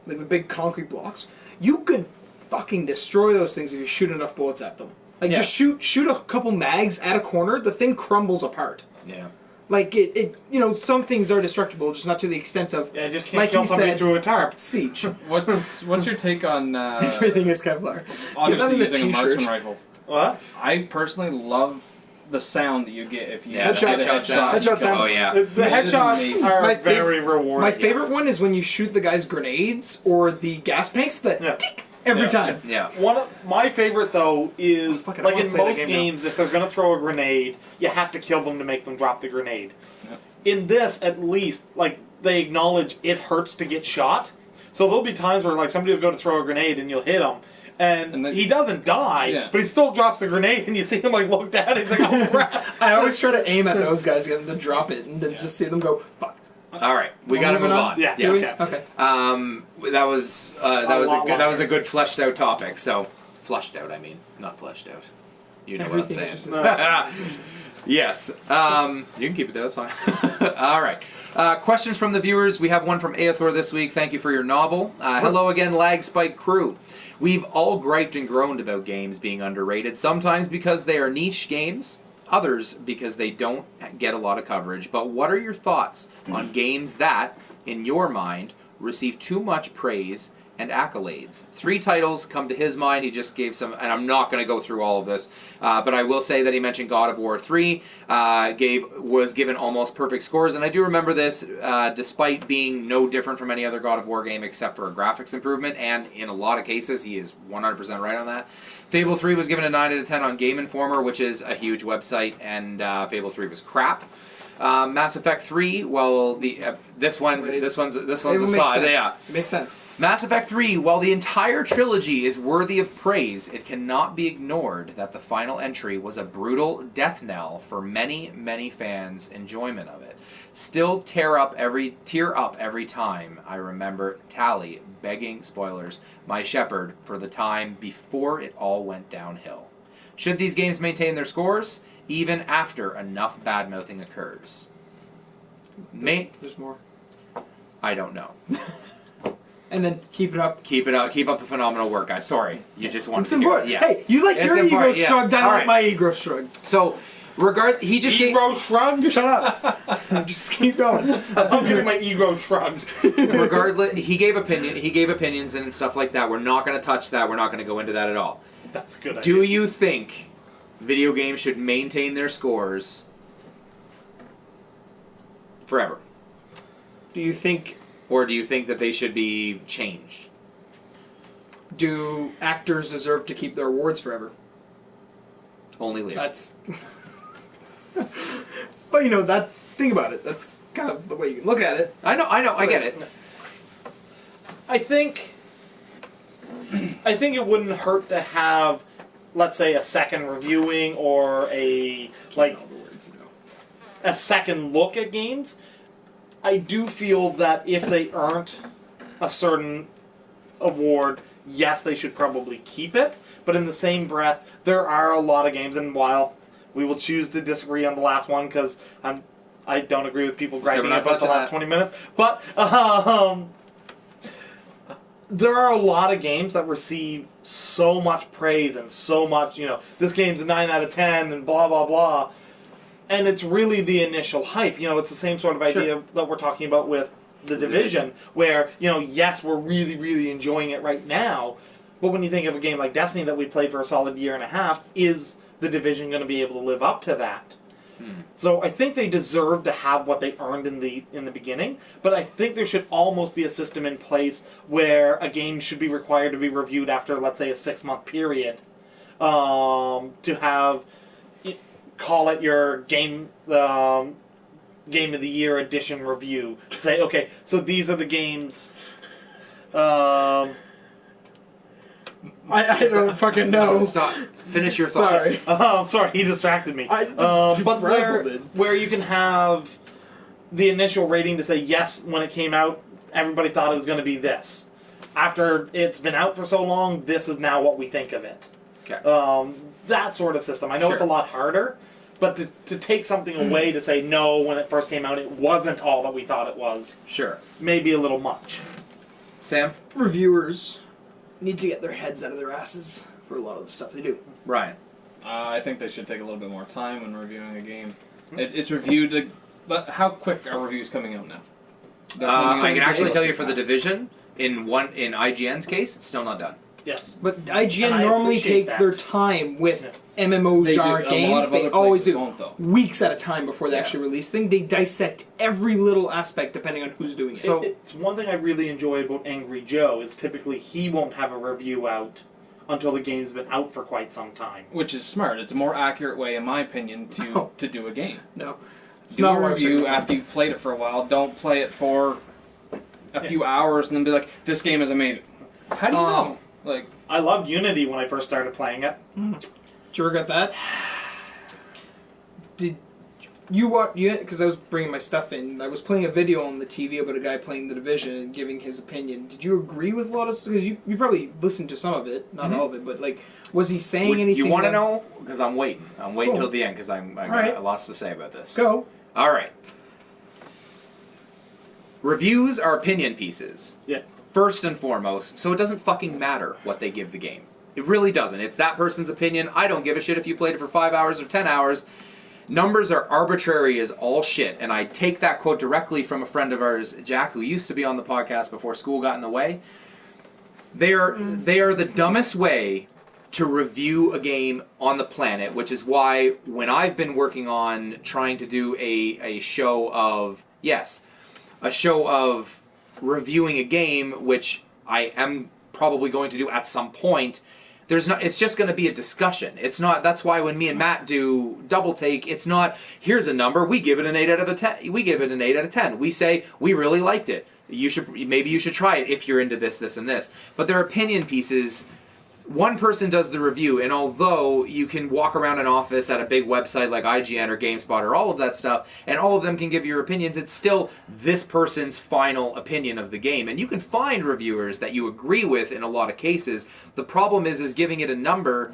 like the big concrete blocks. You could fucking destroy those things if you shoot enough bullets at them. Like just shoot a couple mags at a corner, the thing crumbles apart. Yeah. Like it some things are destructible, just not to the extent of Yeah, just can't like kill he somebody said, through a tarp. siege. What's your take on Everything is Kevlar. obviously Get that in a using a t-shirt. marksman rifle? What? I personally love the sound that you get if you Yeah, Headshot. get a headshot sound. Headshot sound. Oh, yeah. The That is headshots amazing. are My very rewarding. My favorite one is when you shoot the guy's grenades or the gas tanks that Yeah. tick every Yeah. time. Yeah. One of my favorite though is Fuck it, I like wanna in play that most game now. games, if they're gonna throw a grenade, you have to kill them to make them drop the grenade. Yep. In this, at least, like they acknowledge it hurts to get shot. So there'll be times where like somebody will go to throw a grenade and you'll hit him, and then- he doesn't die, Yeah. but he still drops the grenade, and you see him like look down. He's like, "Oh crap!" I always try to aim at those guys, get them to drop it, and then just see them go, fuck. All right. We got to Moving move on? on. Yeah. Do we? Yes. Okay. That was a good fleshed out topic. So flushed out. I mean, not fleshed out. You know Everything what is I'm just- saying. Yes. You can keep it there. That's fine. All right. Questions from the viewers. We have one from Aethor this week. Thank you for your novel. Hello again, LaggSpike crew. We've all griped and groaned about games being underrated, sometimes because they are niche games, others because they don't get a lot of coverage. But what are your thoughts on games that, in your mind, receive too much praise and accolades? 3 titles come to his mind. He just gave some, and I'm not going to go through all of this, but I will say that he mentioned God of War 3, was given almost perfect scores, and I do remember this, despite being no different from any other God of War game except for a graphics improvement, and in a lot of cases, he is 100% right on that. Fable 3 was given a 9 out of 10 on Game Informer, which is a huge website, and Fable 3 was crap. Mass Effect 3, well, this one's aside. Yeah. It makes sense. Mass Effect 3, while the entire trilogy is worthy of praise, it cannot be ignored that the final entry was a brutal death knell for many, many fans' enjoyment of it. Still tear up every time I remember Tali begging, spoilers, my shepherd for the time before it all went downhill. Should these games maintain their scores, even after enough bad-mouthing occurs? There's more. I don't know. And then keep it up. Keep it up. Keep up the phenomenal work, guys. Sorry, you just wanted It's to hear important. it. Yeah. Hey, you like It's your ego important, yeah. shrugged, I All like right. my ego shrugged. So, he just gave, Ego shrugged. Shut up. Just keep going. I'm getting my ego shrugged. regardless, he gave opinions and stuff like that. We're not going to touch that. We're not going to go into that at all. That's a good. Do idea. you think video games should maintain their scores forever? Do you think, Or do you think that they should be changed? do actors deserve to keep their awards forever? Only Leo. That's... But think about it. That's kind of the way you can look at it. I know, I get it. I think it wouldn't hurt to have, let's say, a second reviewing or a second look at games. I do feel that if they earned a certain award, yes, they should probably keep it. But in the same breath, there are a lot of games, and while we will choose to disagree on the last one because I don't agree with people griping we're not about the touching last that. 20 minutes, but there are a lot of games that receive so much praise and so much, this game's a 9 out of 10 and blah, blah, blah. And it's really the initial hype. It's the same sort of idea that we're talking about with The Division, where, yes, we're really, really enjoying it right now, but when you think of a game like Destiny that we played for a solid year and a half, is The Division going to be able to live up to that? So I think they deserve to have what they earned in the beginning, but I think there should almost be a system in place where a game should be required to be reviewed after, let's say, a 6-month period, to have, call it your game of the year edition review. Say, okay, so these are the games. I don't fucking know. Stop. Finish your thought. Sorry. Sorry, he distracted me. But Where you can have the initial rating to say yes when it came out, everybody thought it was going to be this. After it's been out for so long, this is now what we think of it. Okay. That sort of system. I know it's a lot harder, but to take something away to say no when it first came out, it wasn't all that we thought it was. Sure. Maybe a little much. Sam? Reviewers need to get their heads out of their asses for a lot of the stuff they do. Ryan? I think they should take a little bit more time when reviewing a game. It's reviewed, but how quick are reviews coming out now? I can actually tell you for The Division, in IGN's case, it's still not done. Yes. But And IGN I normally appreciate takes that. their time with MMO They do. genre A lot games. of They other always places do. won't, though. Weeks at a time before they Yeah. actually release things. They dissect every little aspect depending on who's doing it. So- It's one thing I really enjoy about Angry Joe is typically he won't have a review out until the game's been out for quite some time. Which is smart. It's a more accurate way, in my opinion, No. to do a game. No. It's Do not a what I'm review saying. after you've played it for a while. Don't play it for a few hours and then be like, this game is amazing. How do you know? Like, I loved Unity when I first started playing it. Did you ever get that? Did you watch? Because I was bringing my stuff in. I was playing a video on the TV about a guy playing The Division and giving his opinion. Did you agree with a lot of stuff? Because you probably listened to some of it, not all of it, but like, was he saying anything? You want to that- know? Because I'm waiting. I'm waiting Cool. till the end because I got Alright. lots to say about this. Go. All right. Reviews are opinion pieces. Yes. First and foremost, so it doesn't fucking matter what they give the game. It really doesn't. It's that person's opinion. I don't give a shit if you played it for 5 hours or 10 hours. Numbers are arbitrary as all shit, and I take that quote directly from a friend of ours, Jack, who used to be on the podcast before school got in the way. They are the dumbest way to review a game on the planet, which is why when I've been working on trying to do a show of reviewing a game, which I am probably going to do at some point, it's just going to be a discussion. It's not. That's why when me and Matt do Double Take, it's not, here's a number, we give it an 8 out of 10. We give it an 8 out of 10. We say we really liked it. Maybe you should try it if you're into this, and this. But they're opinion pieces. One person does the review, and although you can walk around an office at a big website like IGN or GameSpot or all of that stuff, and all of them can give your opinions, it's still this person's final opinion of the game. And you can find reviewers that you agree with in a lot of cases. The problem is giving it a number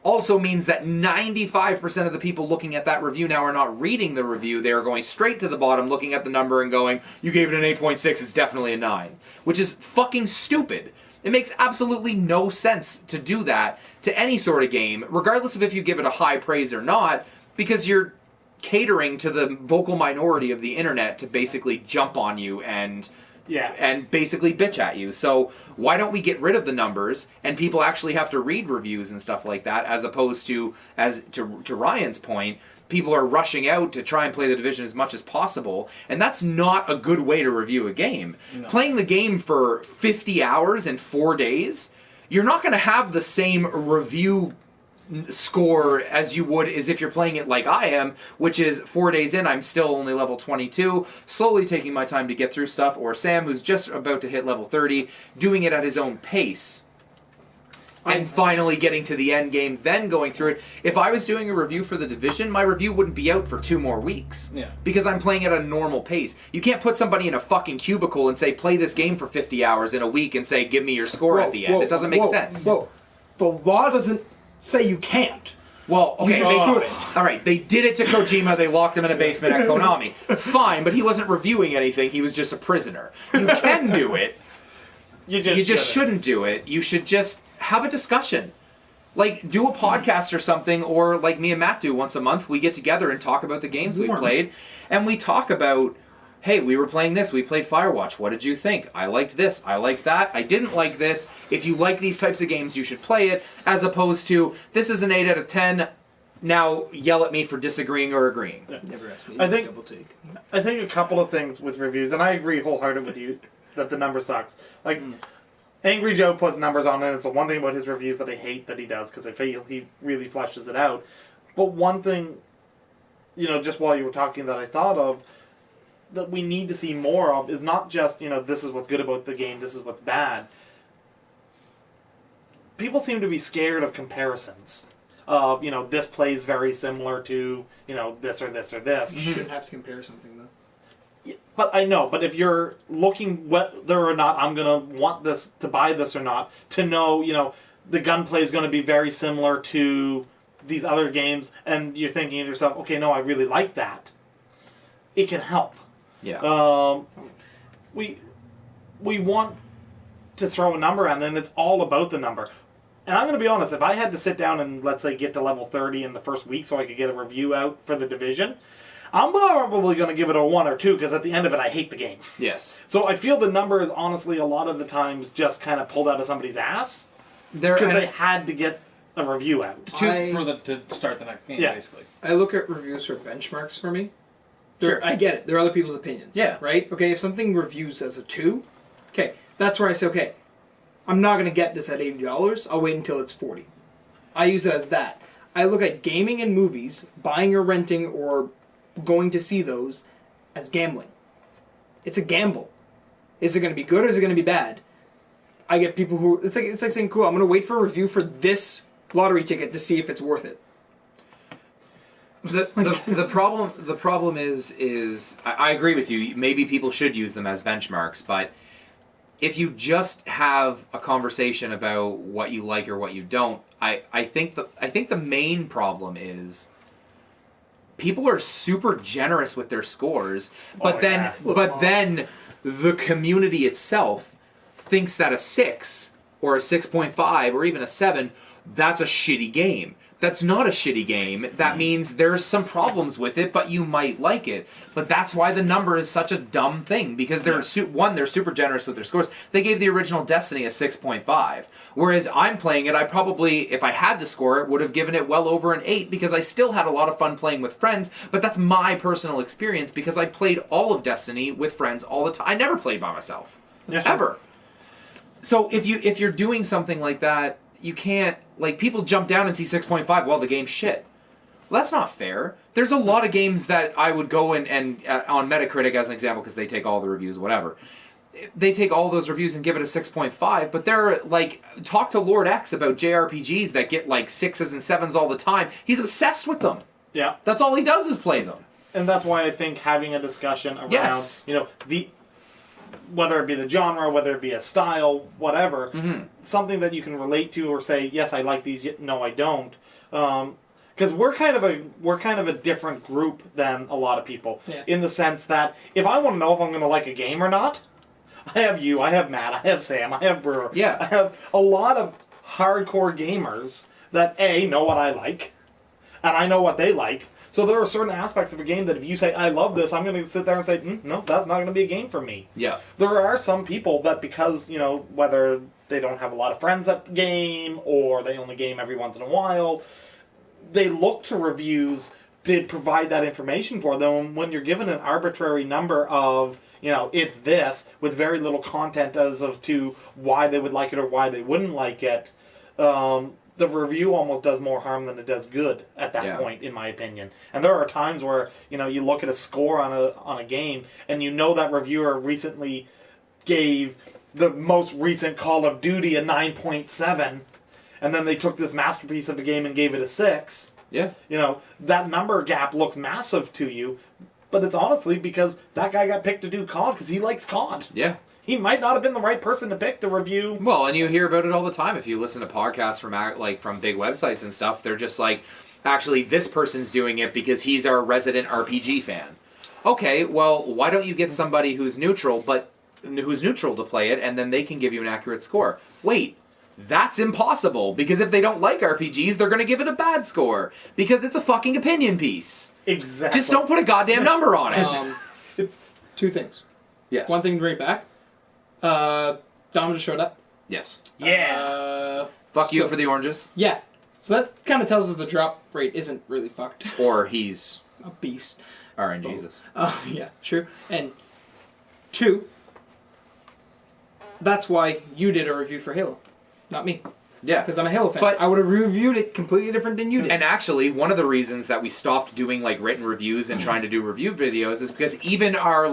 also means that 95% of the people looking at that review now are not reading the review. They are going straight to the bottom, looking at the number and going, you gave it an 8.6, it's definitely a 9. Which is fucking stupid. It makes absolutely no sense to do that to any sort of game, regardless of if you give it a high praise or not, because you're catering to the vocal minority of the internet to basically jump on you and basically bitch at you. So why don't we get rid of the numbers and people actually have to read reviews and stuff like that, as opposed to, to Ryan's point, people are rushing out to try and play The Division as much as possible, and that's not a good way to review a game. No. Playing the game for 50 hours in 4 days, you're not going to have the same review score as you would as if you're playing it like I am, which is 4 days in, I'm still only level 22, slowly taking my time to get through stuff, or Sam, who's just about to hit level 30, doing it at his own pace. And finally getting to the end game, then going through it. If I was doing a review for The Division, my review wouldn't be out for 2 more weeks. Yeah. Because I'm playing at a normal pace. You can't put somebody in a fucking cubicle and say, play this game for 50 hours in a week and say, give me your score at the end. It doesn't make sense. Whoa. The law doesn't say you can't. Well, okay, You shouldn't. All right, they did it to Kojima. They locked him in a basement at Konami. Fine, but he wasn't reviewing anything. He was just a prisoner. You can do it. You just shouldn't do it. You should just have a discussion. Like, do a podcast or something, or like me and Matt do once a month, we get together and talk about the games we played, and we talk about, hey, we were playing this, we played Firewatch, what did you think? I liked this, I liked that, I didn't like this. If you like these types of games, you should play it, as opposed to, this is an 8 out of 10, now yell at me for disagreeing or agreeing. Yeah. Never asked me I think- Double Take. I think a couple of things with reviews, and I agree wholeheartedly with you that the number sucks. Like, Angry Joe puts numbers on it, and it's the one thing about his reviews that I hate that he does, because I feel he really fleshes it out. But one thing, just while you were talking that I thought of, that we need to see more of, is not just, this is what's good about the game, this is what's bad. people seem to be scared of comparisons. You know, this plays very similar to, you know, this or this or this. You shouldn't have to compare something, though. But I know, but if you're looking whether or not I'm going to want this, to buy this or not, to know, you know, the gunplay is going to be very similar to these other games, and you're thinking to yourself, okay, no, I really like that, it can help. Yeah. We want to throw a number on, and it's all about the number. And I'm going to be honest, if I had to sit down and, let's say, get to level 30 in the first week so I could get a review out for the Division, I'm probably going to give it a 1 or 2, because at the end of it, I hate the game. Yes. So I feel the number is honestly a lot of the times just kind of pulled out of somebody's ass, because they had to get a review out. To start the next game, basically. I look at reviews for benchmarks for me. Sure. I get it. They're other people's opinions. Yeah. Right? Okay, if something reviews as a 2, okay, that's where I say, okay, I'm not going to get this at $80. I'll wait until it's 40. I use it as that. I look at gaming and movies, buying or renting or going to see those, as gambling. It's a gamble. Is it going to be good or is it going to be bad? I get people who... It's like saying, cool, I'm going to wait for a review for this lottery ticket to see if it's worth it. The problem is I agree with you. Maybe people should use them as benchmarks, but if you just have a conversation about what you like or what you don't, I think the main problem is people are super generous with their scores, but then the community itself thinks that a 6 or a 6.5 or even a 7, that's a shitty game. That's not a shitty game. That means there's some problems with it, but you might like it. But that's why the number is such a dumb thing, because they're super generous with their scores. They gave the original Destiny a 6.5, whereas I'm playing it, I probably, if I had to score it, would have given it well over an 8, because I still had a lot of fun playing with friends, but that's my personal experience, because I played all of Destiny with friends all the time. I never played by myself. Ever. So if you're doing something like that, you can't, like, people jump down and see 6.5, well, the game's shit. Well, that's not fair. There's a lot of games that I would go and on Metacritic as an example, because they take all the reviews, whatever. They take all those reviews and give it a 6.5, but they're, like, talk to Lord X about JRPGs that get, like, 6s and 7s all the time. He's obsessed with them. Yeah. That's all he does is play them. And that's why I think having a discussion around, you know, whether it be the genre, whether it be a style, whatever, something that you can relate to or say, yes, I like these, no, I don't. Because we're kind of a different group than a lot of people, in the sense that if I want to know if I'm going to like a game or not, I have you, I have Matt, I have Sam, I have Brewer. Yeah. I have a lot of hardcore gamers that, A, know what I like, and I know what they like. So there are certain aspects of a game that if you say, I love this, I'm going to sit there and say, no, that's not going to be a game for me. Yeah. There are some people that, because, you know, whether they don't have a lot of friends that game or they only game every once in a while, they look to reviews to provide that information for them. When you're given an arbitrary number of, you know, it's this, with very little content as of to why they would like it or why they wouldn't like it, the review almost does more harm than it does good at that point, in my opinion. And there are times where, you know, you look at a score on a game, and you know that reviewer recently gave the most recent Call of Duty a 9.7, and then they took this masterpiece of a game and gave it a 6. Yeah. You know, that number gap looks massive to you, but it's honestly because that guy got picked to do COD because he likes COD. Yeah. He might not have been the right person to pick to review. Well, and you hear about it all the time. If you listen to podcasts from big websites and stuff, they're just like, actually, this person's doing it because he's our resident RPG fan. Okay, well, why don't you get somebody who's neutral to play it, and then they can give you an accurate score? Wait, that's impossible, because if they don't like RPGs, they're going to give it a bad score, because it's a fucking opinion piece. Exactly. Just don't put a goddamn number on it. 2 things. Yes. One thing to bring back. Dom just showed up. Yes. Yeah. Fuck you for the oranges. Yeah. So that kind of tells us the drop rate isn't really fucked. Or he's a beast. RNGesus. Yeah, true. And 2, that's why you did a review for Halo, not me. Yeah. Because I'm a Halo fan. But- I would have reviewed it completely different than you did. And actually, one of the reasons that we stopped doing like written reviews and trying to do review videos is because even our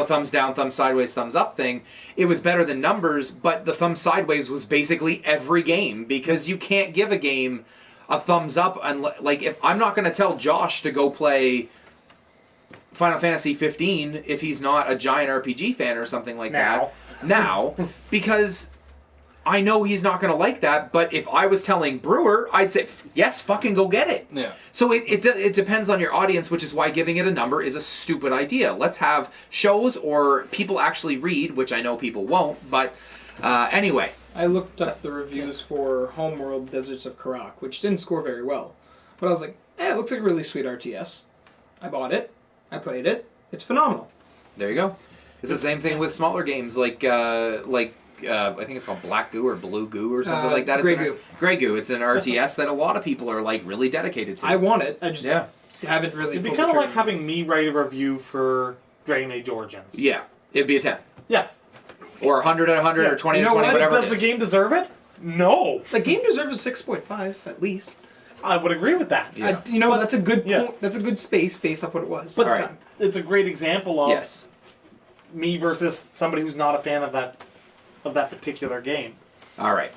thumbs down, thumbs sideways, thumbs up thing, it was better than numbers, but the thumbs sideways was basically every game because you can't give a game a thumbs up if I'm not going to tell Josh to go play Final Fantasy 15 if he's not a giant RPG fan or something like that. Now, because I know he's not going to like that, but if I was telling Brewer, I'd say, yes, fucking go get it. Yeah. So it depends on your audience, which is why giving it a number is a stupid idea. Let's have shows or people actually read, which I know people won't, but anyway. I looked up the reviews for Homeworld Deserts of Karak, which didn't score very well. But I was like, it looks like a really sweet RTS. I bought it. I played it. It's phenomenal. There you go. It's the same thing with smaller games like I think it's called Black Goo or Blue Goo or something like that. Grey Goo. Grey Goo. It's an RTS that a lot of people are like really dedicated to. I want it. I just haven't really. It'd be kind of like having me write a review for Dragon Age Origins. Yeah, it'd be a 10. Yeah. Or 100 out of 100 or 20 out of 20, whatever Does it is. the game deserve it? No. The game deserves a 6.5 at least. I would agree with that. Yeah. That's a good point. That's a good space based off what it was. But at the time. it's a great example of Yes. me versus somebody who's not a fan of that particular game. All right.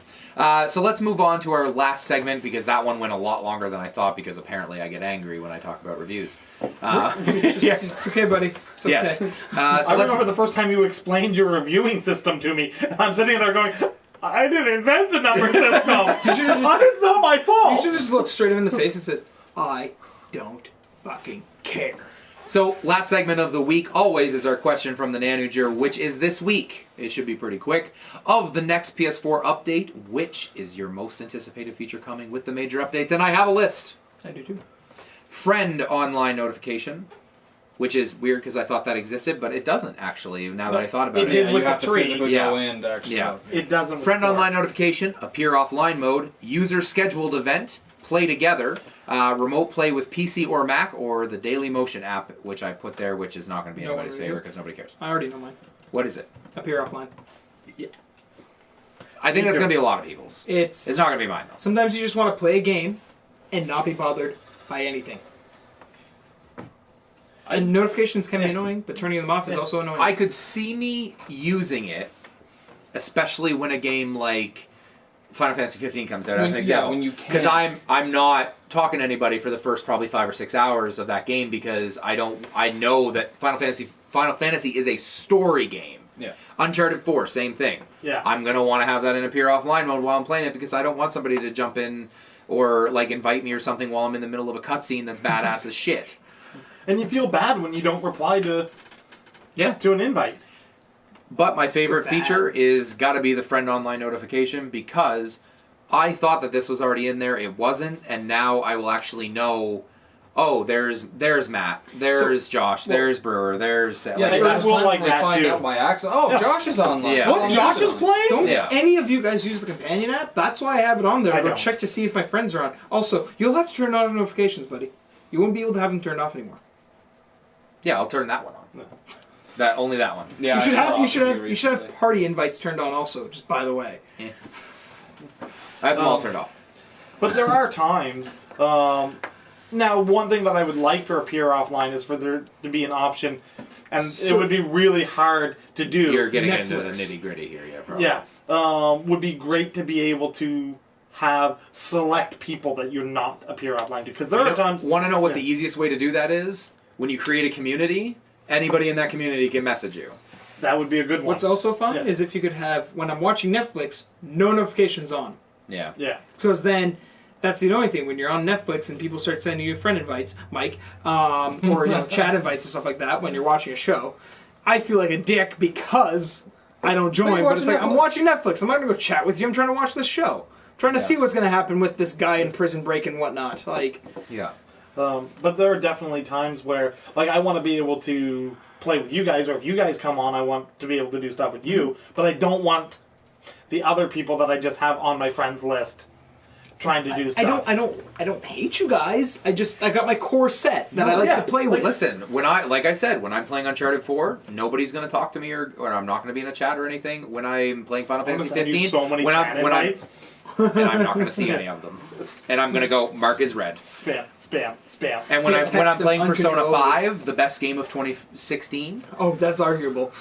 So let's move on to our last segment because that one went a lot longer than I thought because apparently I get angry when I talk about reviews. It's okay, buddy. It's okay. Yes. I remember the first time you explained your reviewing system to me. I'm sitting there going, I didn't invent the number system. It's not my fault. You should just look straight him in the face and says, I don't fucking care. So, last segment of the week always is our question from the Nanuger, which is this week. It should be pretty quick. Of the next PS4 update, which is your most anticipated feature coming with the major updates? And I have a list. I do too. Friend online notification, which is weird because I thought that existed, but it doesn't actually, now that I thought about It it. did with you the have to 3. physically Yeah. go in to actually. Yeah. It doesn't. Friend record. online notification, appear offline mode, user scheduled event, play together, remote play with PC or Mac, or the Daily Motion app, which I put there, which is not going to be No anybody's one favorite review? because nobody cares. I already know mine. What is it? Appear offline. I think that's going to be a lot of people's. It's not going to be mine, though. Sometimes you just want to play a game and not be bothered by anything. And notifications can be annoying, but turning them off is also annoying. I could see me using it, especially when a game like Final Fantasy 15 comes out as an example. when you Because can't. I'm not talking to anybody for the first probably 5 or 6 hours of that game because I know that Final Fantasy is a story game. Yeah. Uncharted 4, same thing. Yeah. I'm gonna want to have that in appear offline mode while I'm playing it because I don't want somebody to jump in or like invite me or something while I'm in the middle of a cutscene that's badass as shit. And you feel bad when you don't reply to an invite. But my favorite Bad. feature is got to be the friend online notification because I thought that this was already in there. It wasn't, and now I will actually know. Oh, there's Matt, there's Josh, there's Brewer, there's Yeah, Like, last we'll time like they that find too. out by accident. Oh, Yeah. Josh is online. Yeah. What? Josh is playing? Don't Yeah. any of you guys use the companion app? That's why I have it on there. I Go don't. check to see if my friends are on. Also, you'll have to turn on notifications, buddy. You won't be able to have them turned off anymore. Yeah, I'll turn that one on. Only that one. Yeah, you should I saw have it you should with have you you should have recently. party invites turned on also. Just by the way. I have them all turned off. But there are times. Now, one thing that I would like for appear offline is for there to be an option, and it would be really hard to do. You're getting into the Netflix. nitty gritty here, yeah. Probably. Yeah, would be great to be able to have select people that you're not appear offline to, because there are times. Want to know what Yeah. the easiest way to do that is? When you create a community, anybody in that community can message you. That would be a good one. What's also fun Yeah. is if you could have when I'm watching Netflix, no notifications on, Yeah. Yeah. because then. That's the only thing when you're on Netflix and people start sending you friend invites, Mike, or chat invites and stuff like that when you're watching a show. I feel like a dick because I don't join, but it's like I'm watching Netflix. I'm not gonna go chat with you. I'm trying to watch this show. I'm trying to see what's gonna happen with this guy in Prison Break and whatnot. Like, Yeah. But there are definitely times where, like, I want to be able to play with you guys, or if you guys come on, I want to be able to do stuff with you, but I don't want the other people that I just have on my friends list trying to do stuff. I don't hate you guys. I got my core set that I like to play with. Listen, when I said, when I'm playing Uncharted 4, nobody's going to talk to me or I'm not going to be in a chat or anything. When I'm playing Final I'm gonna Fantasy send you 15, so many when chat I'm invites. and I'm not going to see any of them. And I'm going to go, mark is red. Spam, spam, spam. And when Just I'm text playing them Persona uncontrollably. 5, the best game of 2016, Oh, that's arguable.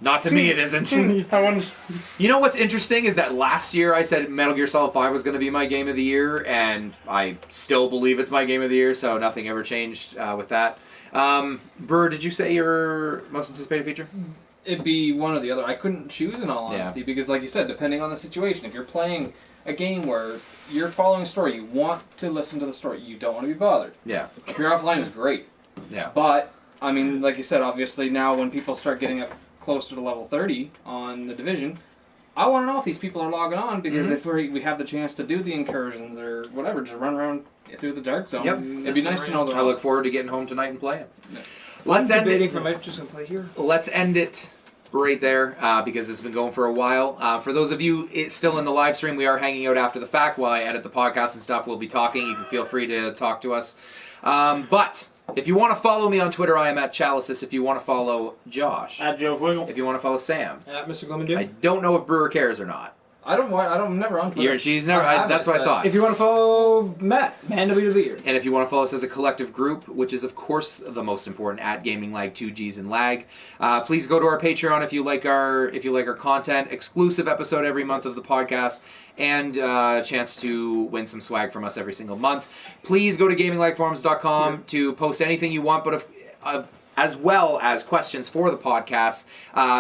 not to me it isn't. I wonder. You know what's interesting is that last year I said Metal Gear Solid 5 was going to be my game of the year, and I still believe it's my game of the year, so nothing ever changed with that. Brewer, did you say your most anticipated feature? It'd be one or the other. I couldn't choose in all Yeah. honesty because, like you said, depending on the situation, if you're playing a game where you're following a story, you want to listen to the story, you don't want to be bothered. Yeah. If you're offline, is great. Yeah. But I mean, like you said, obviously now when people start getting up close to the level 30 on the Division, I want to know if these people are logging on because if we have the chance to do the incursions or whatever, just run around through the dark zone. Yep. It'd be nice to know they're I on. look forward to getting home tonight and playing. Yeah. Let's I'm end debating it. if I might just gonna play here. Let's end it right there because it's been going for a while. For those of you still in the live stream, we are hanging out after the fact while I edit the podcast and stuff. We'll be talking. You can feel free to talk to us. But if you want to follow me on Twitter, I am at Chalices. If you want to follow Josh, At Joe Wiggle. if you want to follow Sam, At Mr. Glooming I don't know if Brewer cares or not. I'm never on Twitter. She's never. I have That's it, what I but- thought. If you want to follow Matt, Man WWE. And if you want to follow us as a collective group, which is of course the most important, at Gaming Lag 2Gs and Lag, please go to our Patreon if you like our content. Exclusive episode every month of the podcast, and a chance to win some swag from us every single month. Please go to gaminglagforums.com to post anything you want, but as well as questions for the podcast,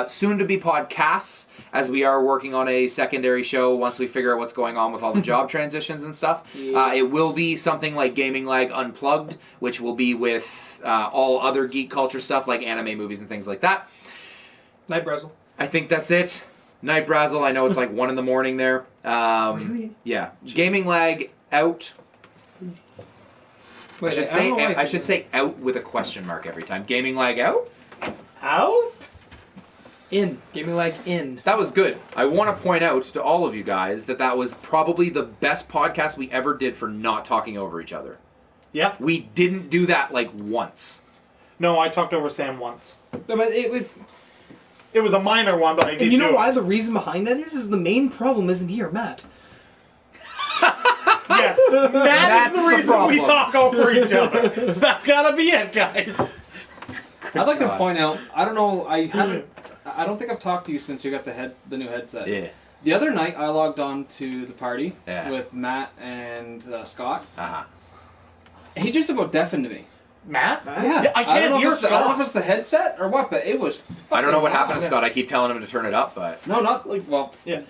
soon to be podcasts, as we are working on a secondary show once we figure out what's going on with all the job transitions and stuff. It will be something like Gaming Lag Unplugged, which will be with all other geek culture stuff like anime, movies, and things like that. Night Brazzle. I think that's it. Night Brazzle, I know it's like 1 in the morning there. Really? Yeah. Gaming Lag out. Wait, I should say out with a question mark every time. Gaming Lag out? Out? In. Gaming Lag in. That was good. I want to point out to all of you guys that was probably the best podcast we ever did for not talking over each other. Yeah. We didn't do that like once. No, I talked over Sam once. But It was a minor one, but I did and you know do why it. the reason behind that is the main problem isn't here, Matt. Yes, That's that's the the reason problem. we talk over each other. That's gotta be it, guys. I'd like to God. point out, I don't know, I don't think I've talked to you since you got the new headset. Yeah. The other night, I logged on to the party Yeah. with Matt and Scott. Uh-huh. He just about deafened me. Matt? Yeah, I can't don't know hear if it's, I don't know Scott. if it's the headset or what, but it was. I don't know what fucking happened to loud. Scott. I keep telling him to turn it up, but... No, not like well. Yeah.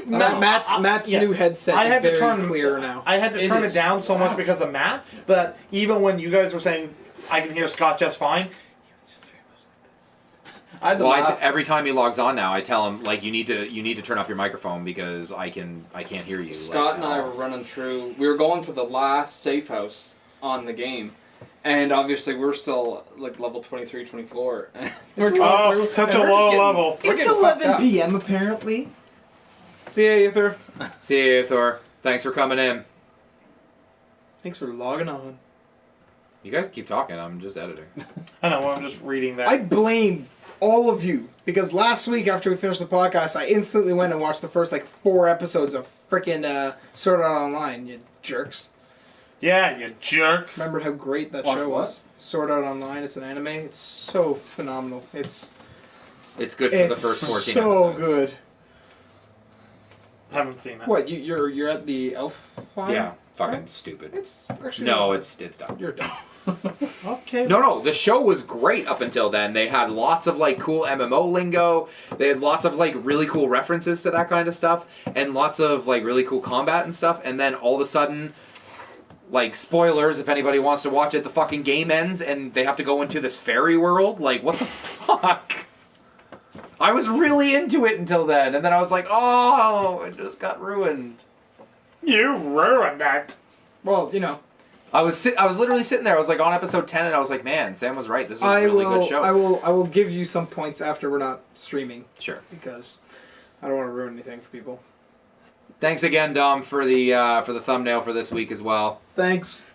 Matt's yeah. new headset I is had to very turn clear now. I had to It turn it is. down so much because of Matt that even when you guys were saying I can hear Scott just fine, he was just very much like this. I had to Well, laugh. every time he logs on now, I tell him, like, you need to turn up your microphone because I can't hear you. Scott and I were running through. We were going for the last safe house on the game, and obviously we're still like level 23, 24. Oh, such a low level. We're It's getting fucked 11 up. p.m. apparently. See ya, Ether. See you, Thor. Thanks for coming in. Thanks for logging on. You guys keep talking. I'm just editing. I know, I'm just reading that. I blame all of you because last week after we finished the podcast, I instantly went and watched the first 4 episodes of frickin' Sword Art Online. You jerks! Yeah, you jerks. Remember how great that Watch show what? was? Sword Art Online. It's an anime. It's so phenomenal. It's It's good for the it's first 14 so episodes. good. Haven't seen that. What you're at the elf file? Yeah, fucking stupid. It's actually No, it's dumb. you're dumb. Okay. No, the show was great up until then. They had lots of cool MMO lingo. They had lots of really cool references to that kind of stuff, and lots of really cool combat and stuff. And then all of a sudden, spoilers if anybody wants to watch it, the fucking game ends and they have to go into this fairy world. What the fuck? I was really into it until then, and then I was like, oh, it just got ruined. You ruined that. Well, I was literally sitting there. I was on episode 10, and I was like, man, Sam was right. This is a really good show. I will give you some points after we're not streaming Sure. because I don't want to ruin anything for people. Thanks again, Dom, for the thumbnail for this week as well. Thanks.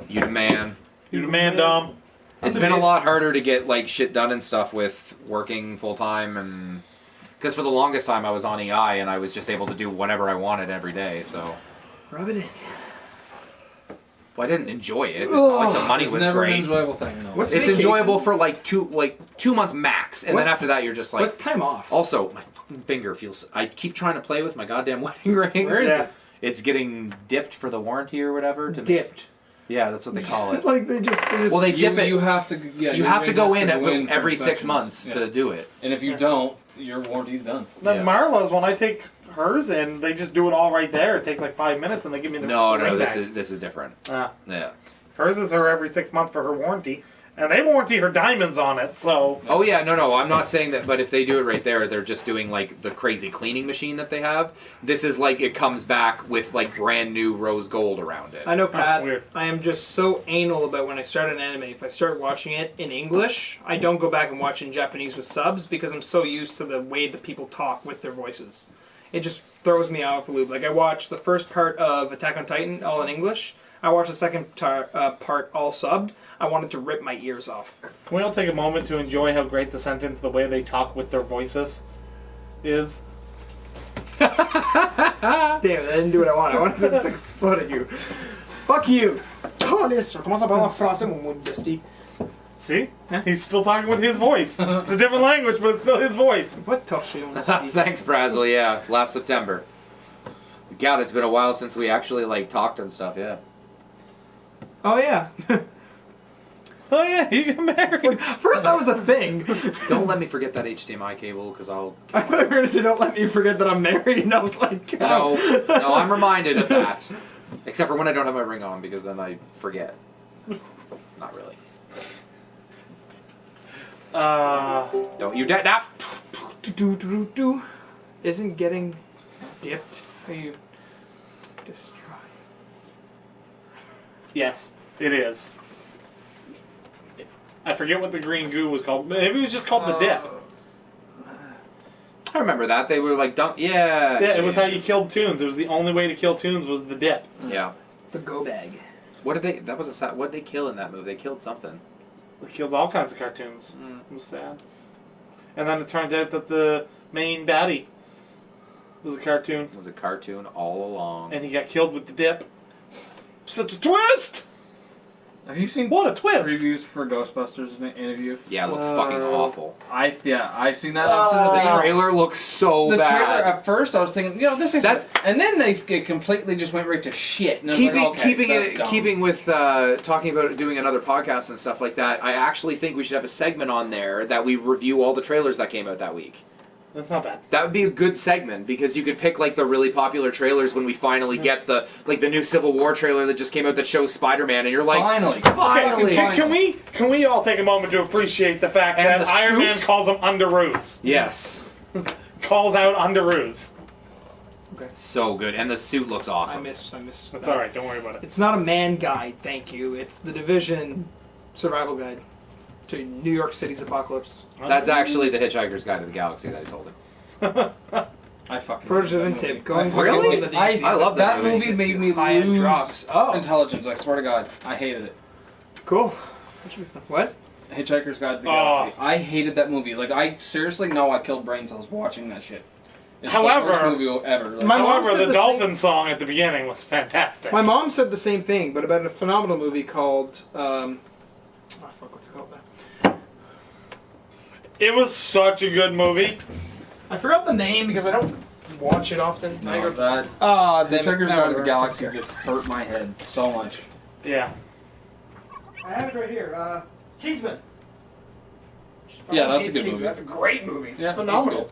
You the man. You the man, Dom. It's been a lot harder to get shit done and stuff with working full time and Because for the longest time I was on EI and I was just able to do whatever I wanted every day. So Rub it in. well, I didn't enjoy it. It's not like the money It's was never an great. enjoyable thing. No. What's It's vacation? enjoyable for like 2 months max, and What? then after that you're just like. What's time off? Also, my fucking finger feels. I keep trying to play with my goddamn wedding ring. Where is Yeah. it? It's getting dipped for the warranty or whatever. Dipped. Yeah, that's what they call it. Like they just. Well, they dip it. You have to. Yeah, You your have to ring go has in to go in for every 6 inspections. months Yeah. to do it. And if you don't, your warranty's done. But Yeah. Marla's, when I take hers in, they just do it all right there. It takes like 5 minutes, and they give me the No, ring this back. is different. Ah. Yeah. Hers is her every 6 months for her warranty, and they warranty her diamonds on it. So Oh yeah, no, I'm not saying that, but if they do it right there, they're just doing like the crazy cleaning machine that they have. This is like it comes back with like brand new rose gold around it. I know, Pat. weird. I am just so anal about when I start an anime. If I start watching it in English, I don't go back and watch in Japanese with subs because I'm so used to the way that people talk with their voices. It just throws me off a loop. Like I watched the first part of Attack on Titan all in English. I watched the second part all subbed. I wanted to rip my ears off. can we all take a moment to enjoy how great the sentence, the way they talk with their voices, is? Damn it, I didn't do what I wanted. I wanted to just explode at you. Fuck you! Oh, adesso comincia a parlare una frase modesti. See? He's still talking with his voice. It's a different language, but it's still his voice. What tosci modesti? Thanks, Brazel. Yeah, last September. God, it's been a while since we actually like talked and stuff. Yeah. Oh yeah. Oh yeah, you got married. First that was a thing. Don't let me forget that HDMI cable because I'll. I thought you were going to say, don't let me forget that I'm married, and I was like, No, I'm reminded of that. Except for when I don't have my ring on, because then I forget. Not really. Don't you dare now. Isn't getting dipped how you destroy? Yes, it is. I forget what the green goo was called. Maybe it was just called the dip. I remember that. They were like, don't. Yeah. Yeah, it was how you killed Toons. It was the only way to kill Toons was the dip. Yeah. The go bag. What did they? That was a. What did they kill in that movie? They killed something. We killed all kinds of cartoons. Mm. It was sad. And then it turned out that the main baddie was a cartoon, It was a cartoon all along. and he got killed with the dip. Such a twist! Have you seen What a twist! reviews for Ghostbusters interview? Yeah, it looks fucking awful. I've seen that episode of The the trailer looks so The bad. trailer at first I was thinking, this is That's- and then they completely just went right to shit. And I was like, okay, keeping with talking about doing another podcast and stuff like that, I actually think we should have a segment on there that we review all the trailers that came out that week. That's not bad. That would be a good segment because you could pick like the really popular trailers when we finally get the new Civil War trailer that just came out that shows Spider-Man, and you're like, Finally. Can we all take a moment to appreciate the fact And that the Iron Man suit? calls him Underoos? yes, Calls out Underoos. so good, and the suit looks I awesome. miss. That's alright, don't worry about it. It's not a man guide, thank you. It's the Division survival guide to New York City's apocalypse. That's actually the Hitchhiker's Guide to the Galaxy that he's holding. I fucking Prototype tip. Going Really? the I love that that movie. movie made me High end lose drops. Oh, intelligence. I swear to God, I hated it. cool. What? Hitchhiker's Guide to the Oh. Galaxy. I hated that movie. Like, I seriously know I killed brain cells watching that shit. It's However- the worst movie ever. Like, My mom However, said the the dolphin song at the beginning was fantastic. My mom said the same thing, but about a phenomenal movie called. What's it called? It was such a good movie. I forgot the name because I don't watch it often. no, that Hitchhiker's Hitchhiker's Guide to the Galaxy just hurt my head so much. Yeah. I have it right here. Kingsman. Yeah, that's a good Kingsman. movie. That's a great movie. It's Yeah, phenomenal.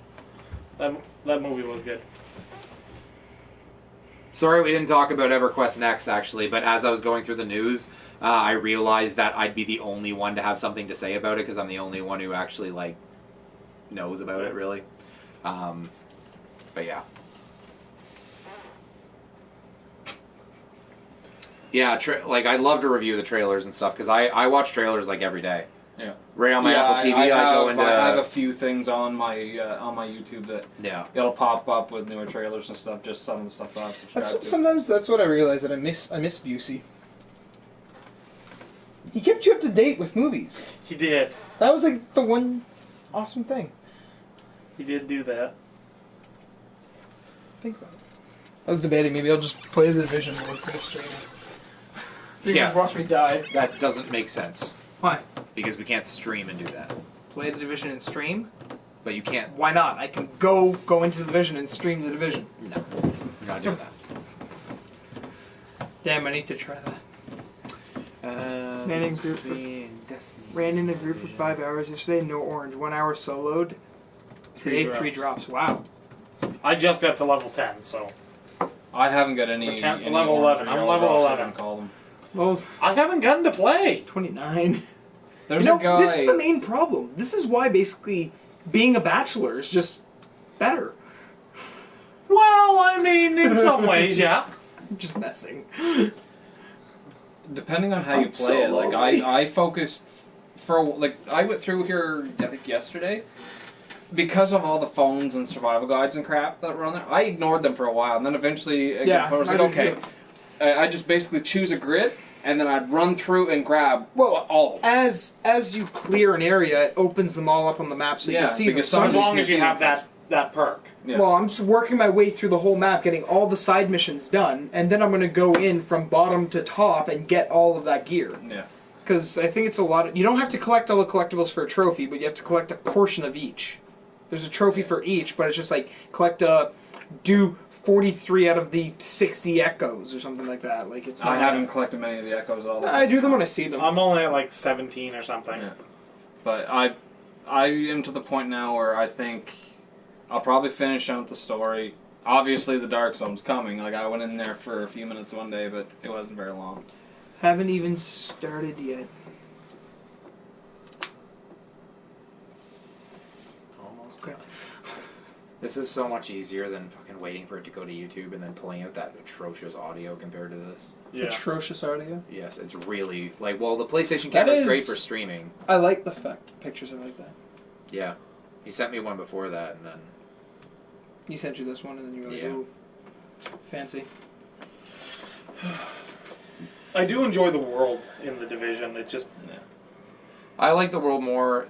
That movie was good. Sorry we didn't talk about EverQuest Next, actually, but as I was going through the news, I realized that I'd be the only one to have something to say about it, because I'm the only one who actually, like, knows about it, really. But yeah. Yeah, I'd love to review the trailers and stuff, because I watch trailers, like, every day. Yeah. Right on my Apple TV, I go into... I have a few things on my YouTube that it'll pop up with newer trailers and stuff. Just some of the stuff I've subscribed to. Sometimes that's what I realize that I miss Busey. He kept you up to date with movies. He did. That was like the one awesome thing. He did do that. Think about it. I was debating, maybe I'll just play the Division mode for the stream. You Yeah. guys watch me die. That doesn't make sense Why? because we can't stream and do that. Play the Division and stream? But you can't. Why not? I can go into the Division and stream the Division. No, you're not doing that. Damn, I need to try that. Ran in group for- Destiny. Ran in a group for 5 hours yesterday, no orange. 1 hour soloed. Today, 3 drops. Wow. I just got to level 10, so. I haven't got any. Or 10 any level orange 11. or I'm yellow level drops, 11. I'm gonna call them. Well, I haven't gotten to play. 29. There's You know, a guy. this is the main problem. This is why basically being a bachelor is just better. Well, I mean, in some ways, yeah. I'm just messing. Depending on how you I'm play so it, like lonely. I focused I went through here I think yesterday because of all the phones and survival guides and crap that were on there. I ignored them for a while, and then eventually Yeah, I was like, I did okay, I just basically choose a grid, and then I'd run through and grab all of them. As you clear an area, it opens them all up on the map so you Yeah, can see them. because So some I'm As just just, long as you have that perk. Yeah. well, I'm just working my way through the whole map, getting all the side missions done, and then I'm going to go in from bottom to top and get all of that gear. Yeah. Because I think it's a lot of... You don't have to collect all the collectibles for a trophy, but you have to collect a portion of each. There's a trophy for each, but it's just like, do 43 out of the 60 echoes or something like that. Like it's not... I haven't collected many of the echoes at all. I do them when I see them. I'm only at like 17 or something. Yeah. But I am to the point now where I think I'll probably finish out the story. Obviously, the Dark Zone's coming. Like, I went in there for a few minutes one day, but it wasn't very long. Haven't even started yet. Almost. Okay. This is so much easier than fucking waiting for it to go to YouTube and then pulling out that atrocious audio compared to this. Yeah. Atrocious audio. Yes, it's really like, well, the PlayStation That camera is is- great for streaming. I like the fact the pictures are like that. Yeah, he sent me one before that, and then He sent you this one, and then you were like, Yeah. ooh, fancy. I do enjoy the world in the Division. It just... I like the world more.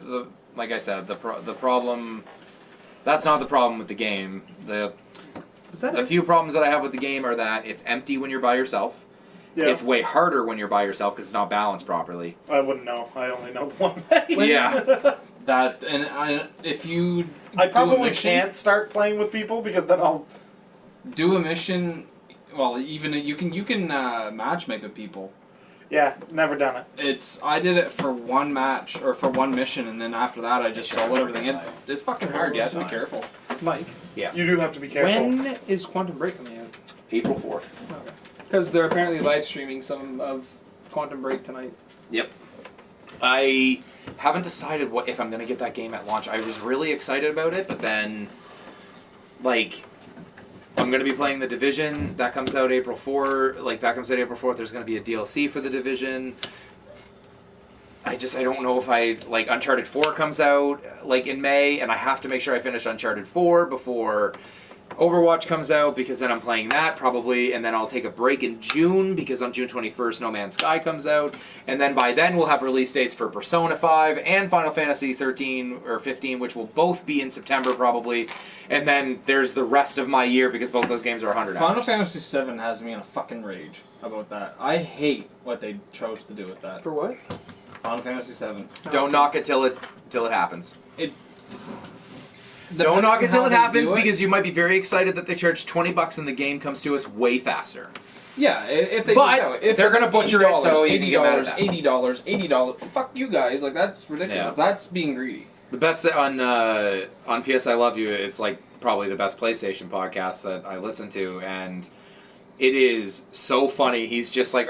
Like I said, the problem. That's not the problem with the game. The Is that few problems that I have with the game are that it's empty when you're by yourself. Yeah. It's way harder when you're by yourself because it's not balanced properly. I wouldn't know. I only know one way. Yeah. That and if you I do a probably mission- can't start playing with people because then I'll... do a mission. Well, even you can matchmake with people. Yeah, never done it. I did it for one match or for one mission, and then after that I just sold everything. It's fucking hard. You have to be careful. Mike, You do have to be careful. when is Quantum Break coming out? April 4th. Because they're apparently live streaming some of Quantum Break tonight. Yep. I haven't decided if I'm going to get that game at launch. I was really excited about it, but then, like, I'm going to be playing The Division. That comes out April 4th. Like, that comes out April 4th. There's going to be a DLC for The Division. I don't know if Uncharted 4 comes out, like, in May, and I have to make sure I finish Uncharted 4 before Overwatch comes out, because then I'm playing that probably, and then I'll take a break in June, because on June 21st No Man's Sky comes out, and then by then we'll have release dates for Persona 5 and Final Fantasy 13 or 15, which will both be in September probably, and then there's the rest of my year, because both those games are 100 Final hours. Fantasy 7 has me in a fucking rage about that. I hate what they chose to do with that. For what? Final Fantasy 7. Don't knock it till it happens. It. Don't knock it till it How they happens, do it- because you might be very excited that they charge $20 and the game comes to us way faster. Yeah, if they But do that, if they're gonna butcher it, so you can get mad at that. $80, Fuck you guys, like that's ridiculous. Yeah. That's being greedy. The best on PS I Love You, it's like probably the best PlayStation podcast that I listen to, and it is so funny. He's just like,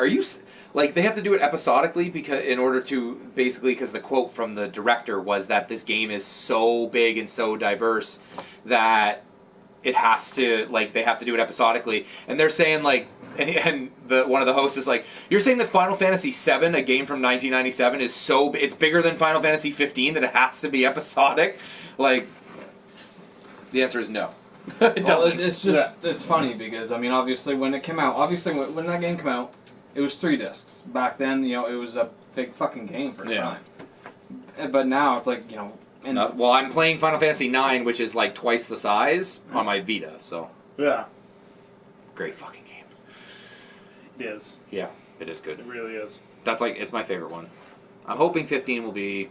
like, they have to do it episodically because the quote from the director was that this game is so big and so diverse that it has to, like, they have to do it episodically. And they're saying, like, and one of the hosts is like, you're saying that Final Fantasy VII, a game from 1997, it's bigger than Final Fantasy 15, that it has to be episodic? Like, the answer is no. It doesn't. It's funny because, I mean, obviously when it came out, when that game came out, it was 3 discs. Back then, it was a big fucking game for its time. But now it's like, And Well, I'm playing Final Fantasy IX, which is like twice the size on my Vita. So Yeah, great fucking game. it is. Yeah, it is good. It really is. It's my favorite one. I'm hoping 15 will be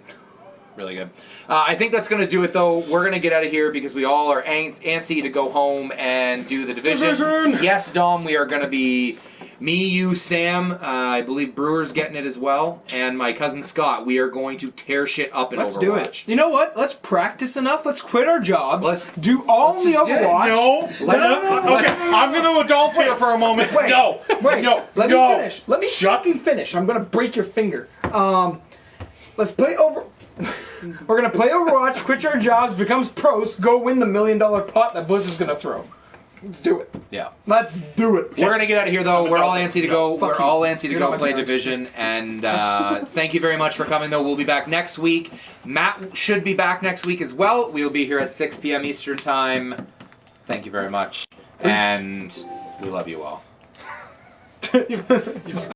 really good. I think that's going to do it, though. We're going to get out of here because we all are antsy to go home and do the Division. Yes, Dom, we are going to be... Me, you, Sam, I believe Brewer's getting it as well, and my cousin Scott. We are going to tear shit up in Overwatch. Let's do it. You know what? Let's practice enough. Let's quit our jobs. Let's do all the just do it. Overwatch. No. Okay, I'm going to adult here for a moment. Wait. No. Wait. No. Let no. me finish. Let me fucking finish. I'm going to break your finger. Let's play over... We're going to play Overwatch, quit our jobs, becomes pros, go win the $1 million pot that Blizzard's going to throw. Let's do it. Yeah. Let's do it. We're going to get out of here, though. We're all antsy to go. Fuck We're you. all antsy to You're not go my play parent. Division. And thank you very much for coming, though. We'll be back next week. Matt should be back next week as well. We'll be here at 6 p.m. Eastern Time. Thank you very much. And we love you all.